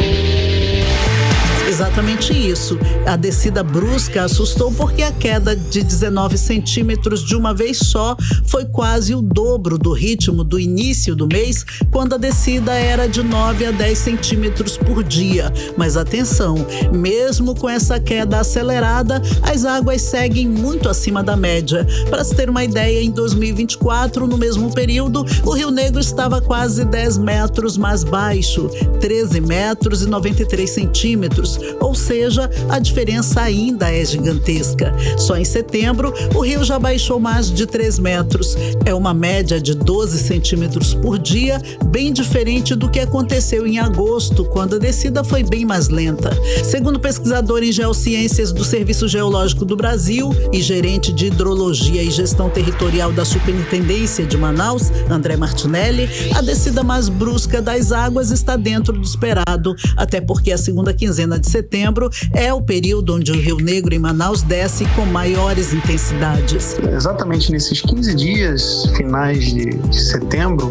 Exatamente isso. A descida brusca assustou porque a queda de 19 centímetros de uma vez só foi quase o dobro do ritmo do início do mês, quando a descida era de 9 a 10 centímetros por dia. Mas atenção, mesmo com essa queda acelerada, as águas seguem muito acima da média. Para se ter uma ideia, em 2024, no mesmo período, o Rio Negro estava quase 10 metros mais baixo, 13 metros e 93 centímetros. centímetros, ou seja, a diferença ainda é gigantesca. Só em setembro, o rio já baixou mais de 3 metros. É uma média de 12 centímetros por dia, bem diferente do que aconteceu em agosto, quando a descida foi bem mais lenta. Segundo o pesquisador em geociências do Serviço Geológico do Brasil e gerente de hidrologia e gestão territorial da Superintendência de Manaus, André Martinelli, a descida mais brusca das águas está dentro do esperado, até porque a segunda quinzena de setembro é o período onde o Rio Negro em Manaus desce com maiores intensidades. Exatamente nesses 15 dias finais de setembro,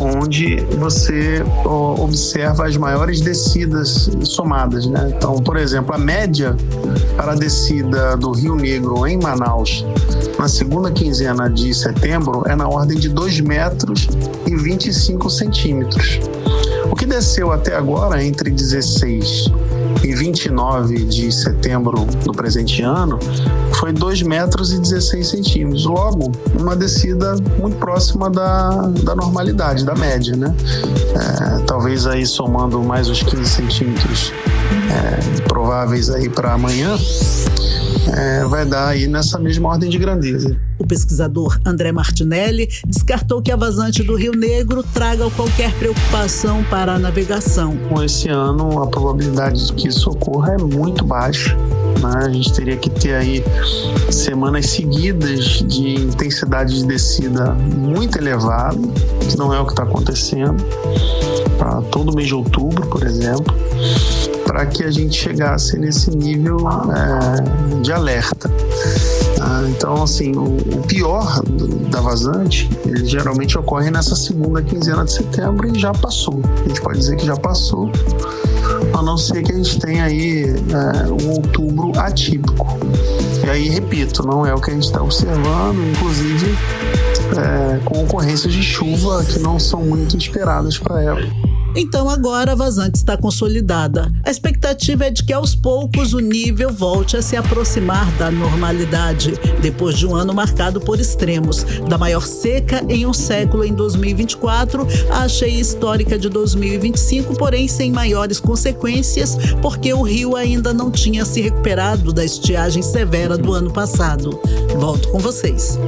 onde você observa as maiores descidas somadas, né? Então, por exemplo, a média para a descida do Rio Negro em Manaus na segunda quinzena de setembro é na ordem de 2 metros e 25 centímetros. O que desceu até agora, entre 16 e 29 de setembro do presente ano, foi 2 metros e 16 centímetros. Logo, uma descida muito próxima da normalidade, da média, né? Talvez aí somando mais os 15 centímetros prováveis aí para amanhã, vai dar aí nessa mesma ordem de grandeza. O pesquisador André Martinelli descartou que a vazante do Rio Negro traga qualquer preocupação para a navegação. Esse ano, a probabilidade de que isso ocorra é muito baixa, né? A gente teria que ter aí semanas seguidas de intensidade de descida muito elevada, que não é o que está acontecendo, para todo mês de outubro, por exemplo, para que a gente chegasse nesse nível de alerta. Então, assim, o pior da vazante, ele geralmente ocorre nessa segunda quinzena de setembro e já passou. A gente pode dizer que já passou, a não ser que a gente tenha aí um outubro atípico. E aí, repito, não é o que a gente está observando, inclusive com ocorrências de chuva que não são muito esperadas para ela. Então agora a vazante está consolidada. A expectativa é de que aos poucos o nível volte a se aproximar da normalidade, depois de um ano marcado por extremos, da maior seca em um século em 2024 à cheia histórica de 2025, porém sem maiores consequências, porque o rio ainda não tinha se recuperado da estiagem severa do ano passado. Volto com vocês.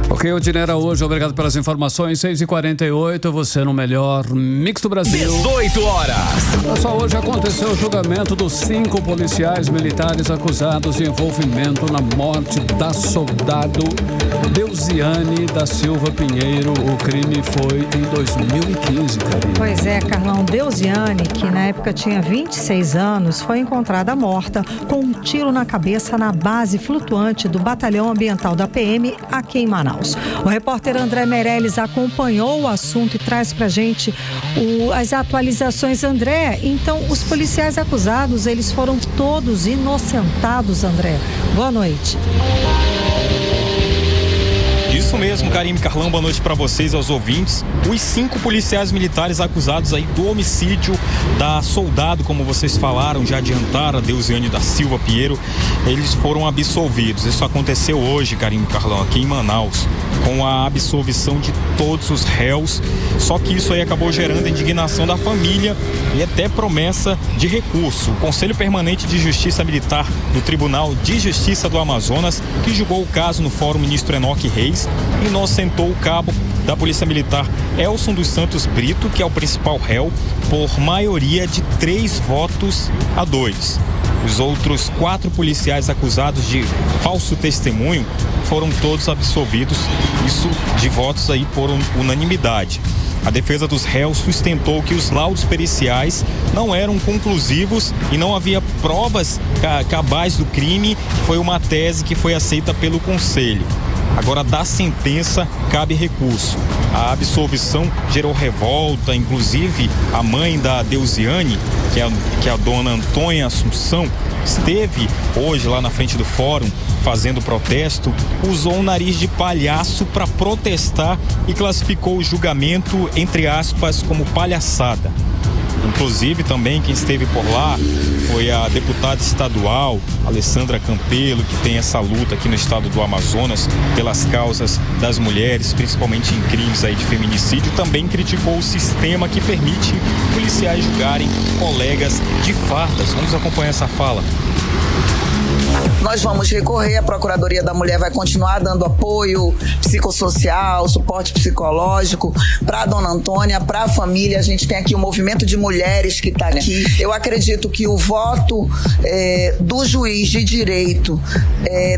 Ok, Odinera, hoje, obrigado pelas informações. 6h48, você no melhor Mix do Brasil. 18 horas. Só hoje aconteceu o julgamento dos 5 policiais militares acusados de envolvimento na morte da soldado Deusiane da Silva Pinheiro. O crime foi em 2015, Karine. Pois é, Carlão. Deusiane, que na época tinha 26 anos, foi encontrada morta com um tiro na cabeça na base flutuante do Batalhão Ambiental da PM aqui em Manaus. O repórter André Meirelles acompanhou o assunto e traz pra gente as atualizações. André, então os policiais acusados, eles foram todos inocentados, André. Boa noite. Isso mesmo, Karine, Carlão, boa noite para vocês, aos ouvintes. Os 5 policiais militares acusados aí do homicídio da soldado, como vocês falaram, já adiantaram, a Deusiane da Silva Pinheiro, eles foram absolvidos. Isso aconteceu hoje, Karine, Carlão, aqui em Manaus, com a absolvição de todos os réus. Só que isso aí acabou gerando indignação da família e até promessa de recurso. O Conselho Permanente de Justiça Militar do Tribunal de Justiça do Amazonas, que julgou o caso no Fórum Ministro Enoque Reis, inocentou o cabo da Polícia Militar Elson dos Santos Brito, que é o principal réu, por maioria de 3-2. Os outros 4 policiais acusados de falso testemunho foram todos absolvidos, isso de votos aí por unanimidade. A defesa dos réus sustentou que os laudos periciais não eram conclusivos e não havia provas cabais do crime. Foi uma tese que foi aceita pelo Conselho. Agora, da sentença, cabe recurso. A absolvição gerou revolta, inclusive a mãe da Deusiane, que é a dona Antônia Assunção, esteve hoje lá na frente do fórum fazendo protesto, usou um nariz de palhaço para protestar e classificou o julgamento, entre aspas, como palhaçada. Inclusive também quem esteve por lá foi a deputada estadual Alessandra Campelo, que tem essa luta aqui no estado do Amazonas pelas causas das mulheres, principalmente em crimes aí de feminicídio. Também criticou o sistema que permite policiais julgarem colegas de fardas. Vamos acompanhar essa fala. Nós vamos recorrer, a Procuradoria da Mulher vai continuar dando apoio psicossocial, suporte psicológico para a dona Antônia, para a família. A gente tem aqui um movimento de mulheres que está aqui. Eu acredito que o voto do juiz de direito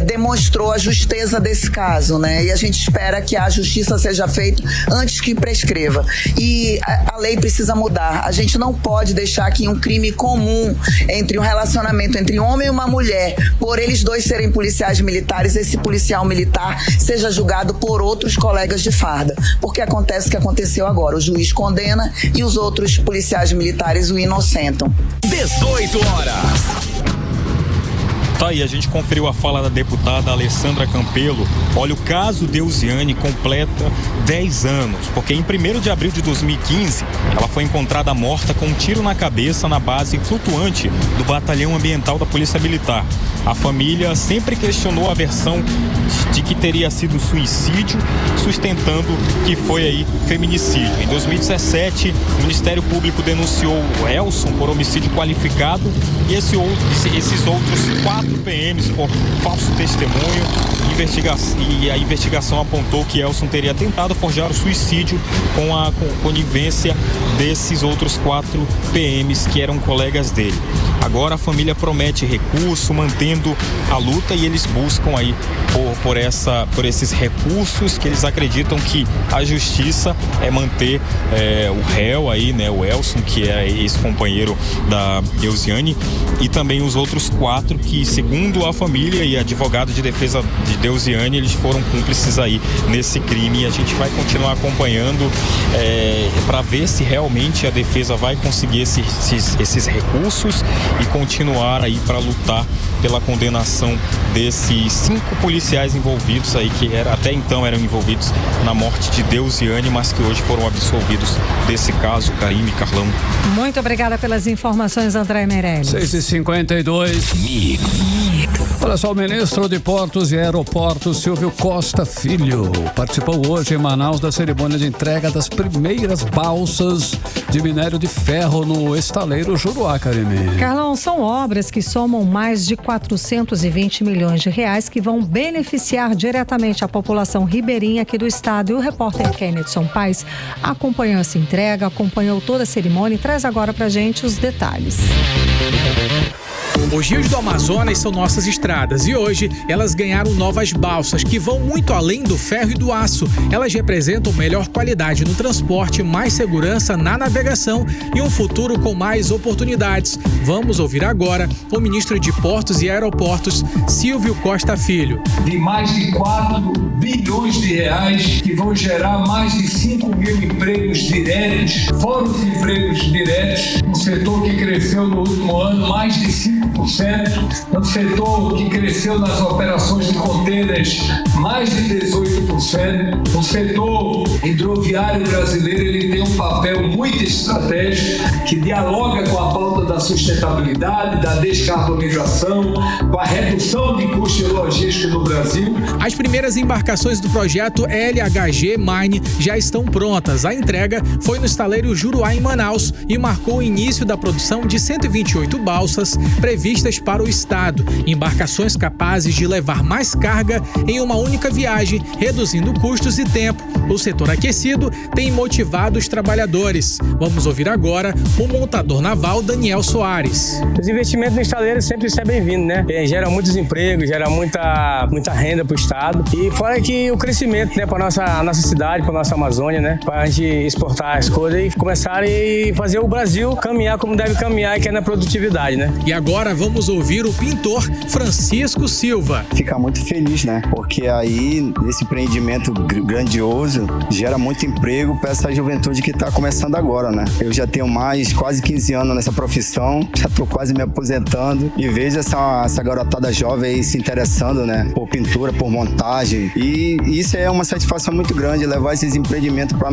demonstrou a justeza desse caso, né? E a gente espera que a justiça seja feita antes que prescreva. E a lei precisa mudar. A gente não pode deixar que um crime comum entre um relacionamento entre um homem e uma mulher, por eles dois serem policiais militares, esse policial militar seja julgado por outros colegas de farda. Porque acontece o que aconteceu agora. O juiz condena e os outros policiais militares o inocentam. 18 horas. Tá aí, a gente conferiu a fala da deputada Alessandra Campelo. Olha, o caso Deusiane completa 10 anos, porque em 1º de abril de 2015, ela foi encontrada morta com um tiro na cabeça na base flutuante do Batalhão Ambiental da Polícia Militar. A família sempre questionou a versão de que teria sido suicídio, sustentando que foi aí feminicídio. Em 2017, o Ministério Público denunciou o Elson por homicídio qualificado e esses outros 4 PMs por falso testemunho. E a investigação apontou que Elson teria tentado forjar o suicídio com a conivência desses outros 4 PMs que eram colegas dele. Agora a família promete recurso, mantendo a luta, e eles buscam aí por esses recursos que eles acreditam que a justiça é manter o réu aí, né, o Elson, que é ex-companheiro da Deusiane, e também os outros 4 que, segundo a família e advogado de defesa de Deusiane, eles foram cúmplices aí nesse crime. E a gente vai continuar acompanhando para ver se realmente a defesa vai conseguir esses recursos e continuar aí para lutar pela condenação desses 5 policiais envolvidos aí, que até então eram envolvidos na morte de Deusiane, mas que hoje foram absolvidos desse caso. Karime, Carlão. Muito obrigada pelas informações, André Meirelles. 6h52. Olha só, o ministro de Portos e Aeroportos, Silvio Costa Filho, participou hoje em Manaus da cerimônia de entrega das primeiras balsas de minério de ferro no estaleiro Juruá, Karime. Carlão, são obras que somam mais de 420 milhões de reais que vão beneficiar diretamente a população ribeirinha aqui do estado. E o repórter Kennedson Paes acompanhou essa entrega, acompanhou toda a cerimônia e traz agora pra gente os detalhes. Os rios do Amazonas são nossas estradas e hoje elas ganharam novas balsas que vão muito além do ferro e do aço. Elas representam melhor qualidade no transporte, mais segurança na navegação e um futuro com mais oportunidades. Vamos ouvir agora o ministro de Portos e Aeroportos, Silvio Costa Filho. De mais de 4 bilhões de reais que vão gerar mais de 5 mil empregos diretos, fora os empregos diretos, um setor que cresceu no último ano mais de 5%, um setor que cresceu nas operações de contêineres mais de 18%, o setor hidroviário brasileiro ele tem um papel muito estratégico que dialoga com a pauta da sustentabilidade, da descarbonização, com a redução de custo logístico no Brasil. As primeiras embarcações do projeto LHG Mine já estão prontas. A entrega foi no estaleiro Juruá, em Manaus, e marcou o início da produção de 128 balsas previstas para o estado. Embarcações capazes de levar mais carga em uma única viagem, reduzindo custos e tempo. O setor aquecido tem motivado os trabalhadores. Vamos ouvir agora o montador naval Daniel Soares. Os investimentos no estaleiro sempre é bem-vindo, né? Gera muitos empregos, gera muita renda para o estado. E fora que o crescimento, né, para nossa cidade, para nossa Amazônia, né, para a gente exportar as coisas e começar a fazer o Brasil caminhar como deve caminhar, que é na produtividade, né? E agora vamos ouvir o pintor Francisco Silva. Ficar muito feliz, né? Porque aí esse empreendimento grandioso piso gera muito emprego para essa juventude que está começando agora, né? Eu já tenho quase 15 anos nessa profissão, já estou quase me aposentando e vejo essa garotada jovem aí se interessando, né? Por pintura, por montagem, e isso é uma satisfação muito grande, levar esses empreendimentos para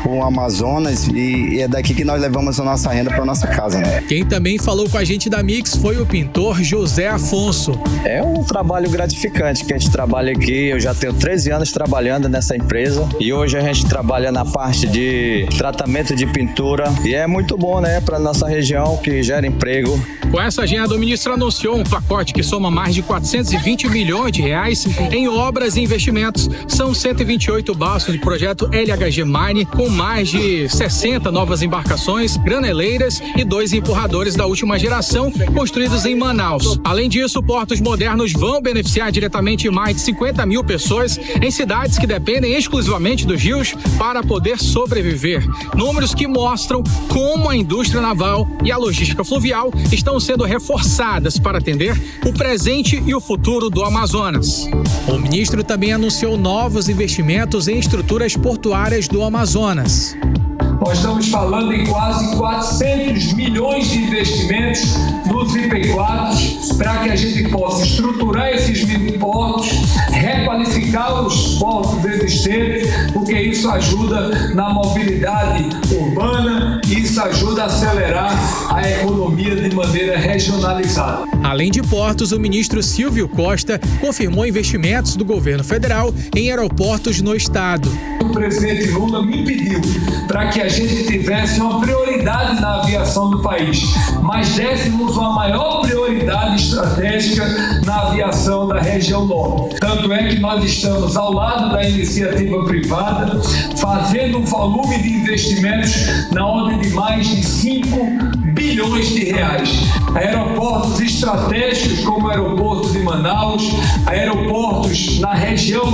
o Amazonas, e é daqui que nós levamos a nossa renda para nossa casa, né? Quem também falou com a gente da Mix foi o pintor José Afonso. É um trabalho gratificante que a gente trabalha aqui. Eu já tenho 13 anos trabalhando nessa empresa e hoje a gente trabalha na parte de tratamento de pintura e é muito bom, né, para nossa região, que gera emprego. Com essa agenda, o ministro anunciou um pacote que soma mais de 420 milhões de reais em obras e investimentos. São 128 balsas do projeto LHG Mine, com mais de 60 novas embarcações, graneleiras e 2 empurradores da última geração construídos em Manaus. Além disso, portos modernos vão beneficiar diretamente mais de 50 mil pessoas em cidades que dependem exclusivamente dos rios para poder sobreviver. Números que mostram como a indústria naval e a logística fluvial estão sendo reforçadas para atender o presente e o futuro do Amazonas. O ministro também anunciou novos investimentos em estruturas portuárias do Amazonas. Nós estamos falando em quase 400 milhões de investimentos nos IP4 para que a gente possa estruturar esses portos, requalificar os portos existentes, porque isso ajuda na mobilidade urbana e isso ajuda a acelerar a economia de maneira regionalizada. Além de portos, o ministro Silvio Costa confirmou investimentos do governo federal em aeroportos no estado. O presidente Lula me pediu para que a gente tivesse uma prioridade na aviação do país, mas dessemos uma maior prioridade estratégica na aviação da região norte. Tanto é que nós estamos ao lado da iniciativa privada, fazendo um volume de investimentos na ordem de mais de 5 bilhões de reais. Aeroportos estratégicos como o aeroporto de Manaus, aeroportos na região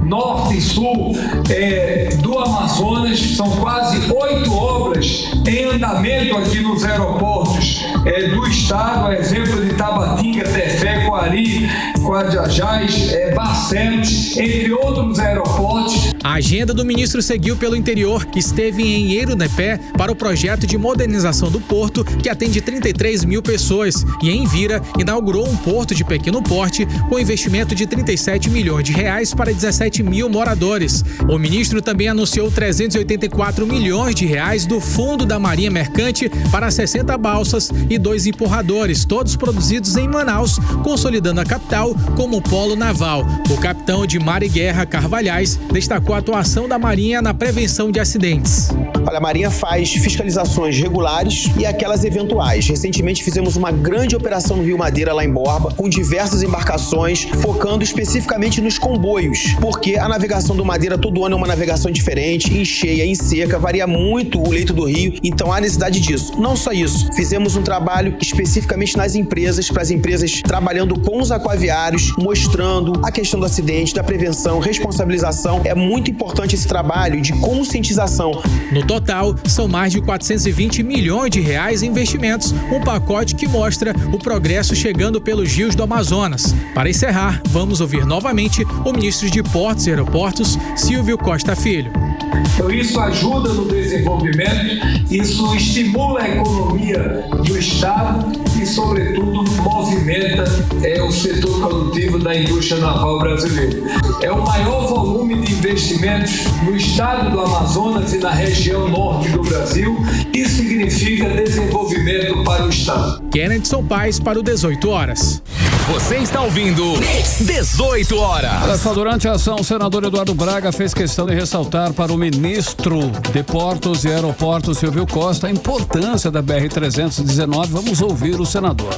norte e sul do Amazonas, são quase 8 obras em andamento aqui nos aeroportos do estado, a exemplo de Tabatinga, Tefé, Coari, Guajajás, Barcelos, entre outros aeroportos. A agenda do ministro seguiu pelo interior, que esteve em Erunepé para o projeto de modernização do porto, que atende 33 mil pessoas, e em Vira inaugurou um porto de pequeno porte com investimento de 37 milhões de reais para 17 mil moradores. O ministro também anunciou 384 milhões de reais do Fundo da Marinha Mercante para 60 balsas e 2 empurradores, todos produzidos em Manaus, consolidando a capital como polo naval. O capitão de Mar e Guerra Carvalhais destacou a atuação da Marinha na prevenção de acidentes. Olha, a Marinha faz fiscalizações regulares e aquelas eventuais. Recentemente fizemos uma grande operação no Rio Madeira, lá em Borba, com diversas embarcações, focando especificamente nos comboios, porque a navegação do Madeira todo ano é uma navegação diferente, em cheia, em seca, varia muito o leito do rio, então há necessidade disso. Não só isso, fizemos um trabalho especificamente nas empresas, para as empresas trabalhando com os aquaviários, mostrando a questão do acidente, da prevenção, responsabilização. É muito importante esse trabalho de conscientização. No total, são mais de 420 milhões de reais em investimentos, um pacote que mostra o progresso chegando pelos rios do Amazonas. Para encerrar, vamos ouvir novamente o ministro de Portos e Aeroportos, Silvio Costa Filho. Então isso ajuda no desenvolvimento, isso estimula a economia do estado e, sobretudo, movimenta o setor produtivo da indústria naval brasileira. É o maior volume de investimentos no estado do Amazonas e na região norte do Brasil. Isso significa desenvolvimento para o estado. Kennedy Paes para o 18 horas. Você está ouvindo 18 horas. Olha só, durante a ação, o senador Eduardo Braga fez questão de ressaltar para o ministro de Portos e Aeroportos, Silvio Costa, a importância da BR-319. Vamos ouvir o senador.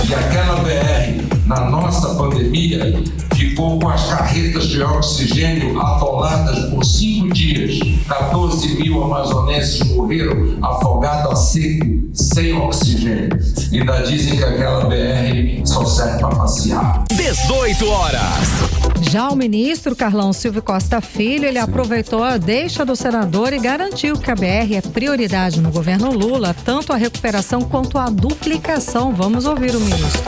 E aquela BR, na nossa pandemia, ficou com as carretas de oxigênio atoladas por 5 dias. 14 mil amazonenses morreram afogados a seco, sem oxigênio. Ainda dizem que aquela BR só serve para passear. 18 horas. Já o ministro Carlão Silvio Costa Filho, ele aproveitou a deixa do senador e garantiu que a BR é prioridade no governo Lula, tanto a recuperação quanto a duplicação. Vamos ouvir o ministro.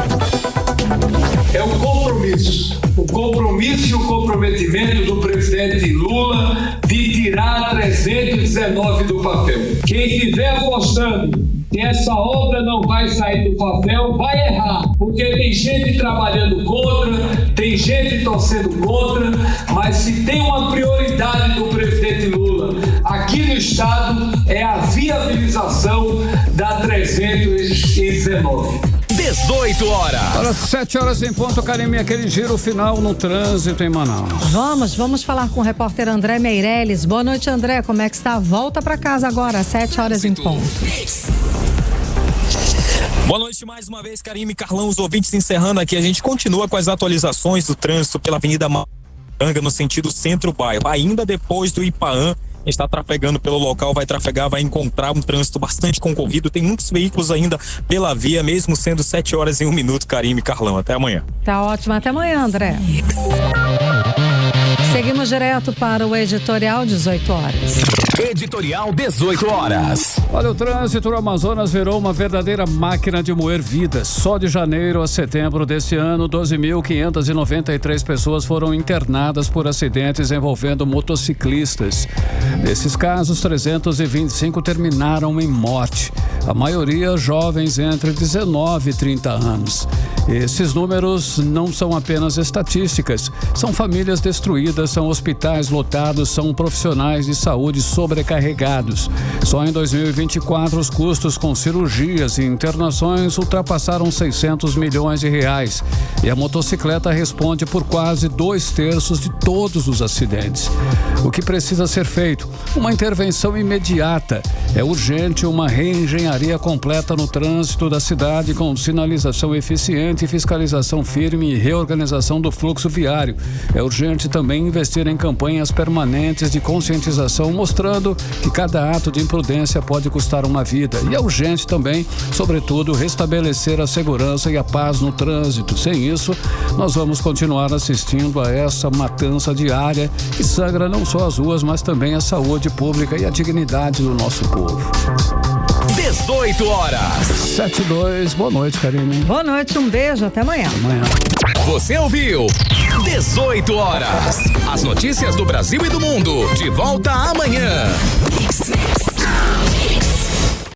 É um compromisso compromisso. O compromisso e o comprometimento do presidente Lula de tirar 319 do papel. Quem estiver apostando que essa obra não vai sair do papel, vai errar. Porque tem gente trabalhando contra, tem gente torcendo contra, mas se tem uma prioridade do presidente Lula aqui no estado, é a viabilização da 319. 18 horas. Agora, 7 horas em ponto, Karime, aquele giro final no trânsito em Manaus. Vamos falar com o repórter André Meirelles. Boa noite, André. Como é que está? Volta para casa agora, 7 horas em ponto. Boa noite mais uma vez, Karime, Carlão, os ouvintes encerrando aqui. A gente continua com as atualizações do trânsito pela Avenida Maranga no sentido centro-bairro. Ainda depois do Ipaã, está trafegando pelo local, vai encontrar um trânsito bastante concorrido. Tem muitos veículos ainda pela via, mesmo sendo 7 horas e 1 minuto, Karime, Carlão. Até amanhã. Tá ótimo, até amanhã, André. Seguimos direto para o editorial 18 horas. Editorial 18 horas. Olha, o trânsito no Amazonas virou uma verdadeira máquina de moer vidas. Só de janeiro a setembro deste ano, 12.593 pessoas foram internadas por acidentes envolvendo motociclistas. Nesses casos, 325 terminaram em morte. A maioria jovens entre 19 e 30 anos. Esses números não são apenas estatísticas, são famílias destruídas, são hospitais lotados, são profissionais de saúde sobrecarregados. Só em 2024, os custos com cirurgias e internações ultrapassaram 600 milhões de reais. E a motocicleta responde por quase 2/3 de todos os acidentes. O que precisa ser feito? Uma intervenção imediata. É urgente uma reengenharia completa no trânsito da cidade com sinalização eficiente, fiscalização firme e reorganização do fluxo viário. É urgente também investir em campanhas permanentes de conscientização, mostrando que cada ato de imprudência pode custar uma vida. E é urgente também, sobretudo, restabelecer a segurança e a paz no trânsito. Sem isso, nós vamos continuar assistindo a essa matança diária que sangra não só as ruas, mas também a saúde pública e a dignidade do nosso povo. 18 horas. 7:02. Boa noite, Karime. Boa noite, um beijo, até amanhã. Você ouviu 18 horas. As notícias do Brasil e do mundo. De volta amanhã.